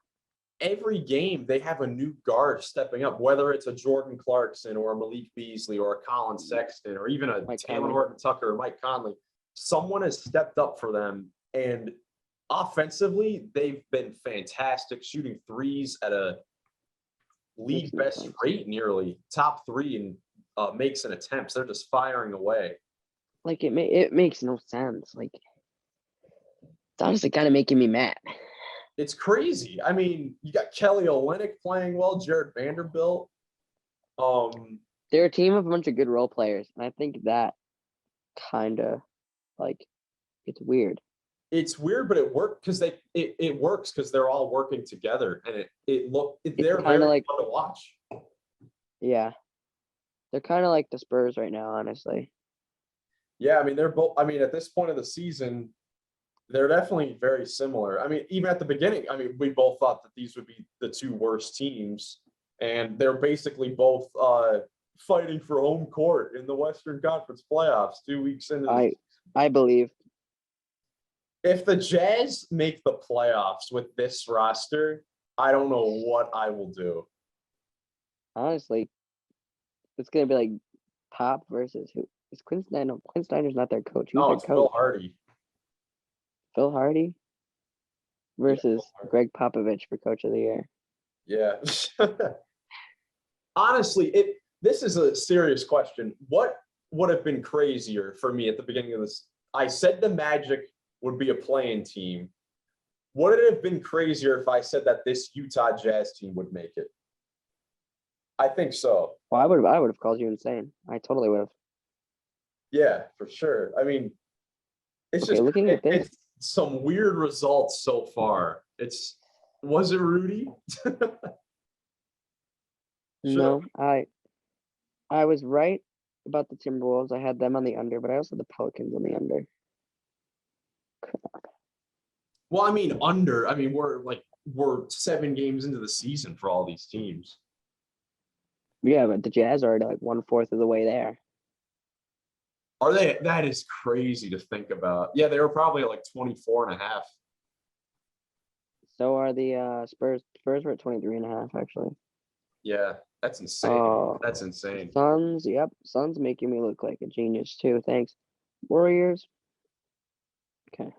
every game they have a new guard stepping up, whether it's a Jordan Clarkson or a Malik Beasley or a Colin Sexton or even a Taylor Horton-Tucker or Mike Conley. Someone has stepped up for them, and offensively, they've been fantastic, shooting threes at a league best rate, nearly top 3 in makes and attempts. They're just firing away. Like it makes no sense. Like it's honestly kind of making me mad. It's crazy. I mean, you got Kelly Olynyk playing well, Jared Vanderbilt. They're a team of a bunch of good role players, and I think that kind of like it's weird. It's weird, but it worked because it works because they're all working together, and they're very like fun to watch. Yeah, they're kind of like the Spurs right now, honestly. Yeah, I mean they're both. I mean, at this point of the season, they're definitely very similar. I mean, even at the beginning, I mean, we both thought that these would be the 2 worst teams, and they're basically both fighting for home court in the Western Conference playoffs 2 weeks into. I believe. If the Jazz make the playoffs with this roster, I don't know what I will do. Honestly, it's gonna be like Pop versus who? Is Quinn Snyder? No, Quinn Snyder's not their coach. Who's their it's coach? Phil Hardy. Phil Hardy versus Greg Popovich for Coach of the Year. Yeah. Honestly, this is a serious question. What would have been crazier for me at the beginning of this? I said the Magic would be a playing team. Would it have been crazier if I said that this Utah Jazz team would make it? I think so. Well, I would have called you insane. I totally would have. Yeah, for sure. I mean, it's just looking at this. It's some weird results so far. Was it Rudy? No, I was right about the Timberwolves. I had them on the under, but I also had the Pelicans on the under. Well, I mean, under. I mean, we're 7 games into the season for all these teams. Yeah, but the Jazz are already like 1/4 of the way there. Are they? That is crazy to think about. Yeah, they were probably at like 24.5. So are the Spurs. Spurs were at 23.5, actually. Yeah, that's insane. That's insane. Suns, yep. Suns making me look like a genius too. Thanks. Warriors. Okay.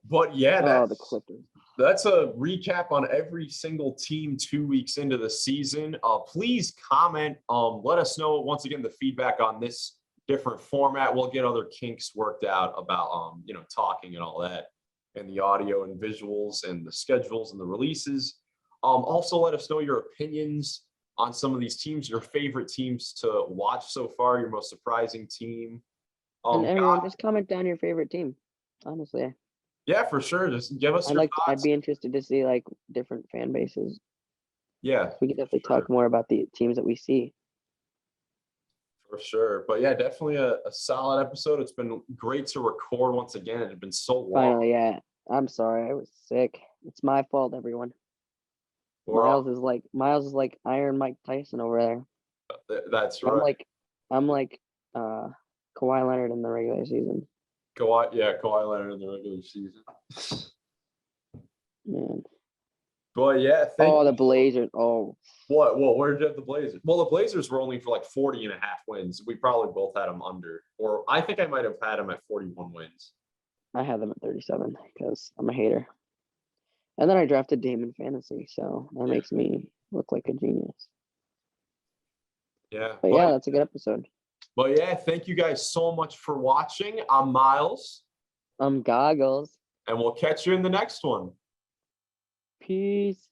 But yeah, the Clippers. That's a recap on every single team 2 weeks into the season. Please comment. Let us know once again the feedback on this different format. We'll get other kinks worked out about talking and all that, and the audio and visuals and the schedules and the releases. Also, let us know your opinions on some of these teams, your favorite teams to watch so far, your most surprising team. And everyone, just comment down your favorite team. Honestly. Yeah, for sure. Just give us your thoughts. I'd be interested to see like different fan bases. Yeah. We could definitely talk more about the teams that we see. For sure. But yeah, definitely a solid episode. It's been great to record once again. It had been so long. Finally, yeah. I'm sorry. I was sick. It's my fault, everyone. Miles is like Iron Mike Tyson over there. That's right. I'm like Kawhi Leonard in the regular season. Kawhi Leonard in the regular season. Man. But yeah, Oh, the you. Blazers. Oh, What? Where did you have the Blazers? Well, the Blazers were only for like 40.5 wins. We probably both had them under, or I think I might have had them at 41 wins. I had them at 37 because I'm a hater. And then I drafted Damon Fantasy, so that Yeah. makes me look like a genius. Yeah. But yeah, that's a good episode. But yeah, thank you guys so much for watching. I'm Miles, Goggles. and we'll catch you in the next one. Peace.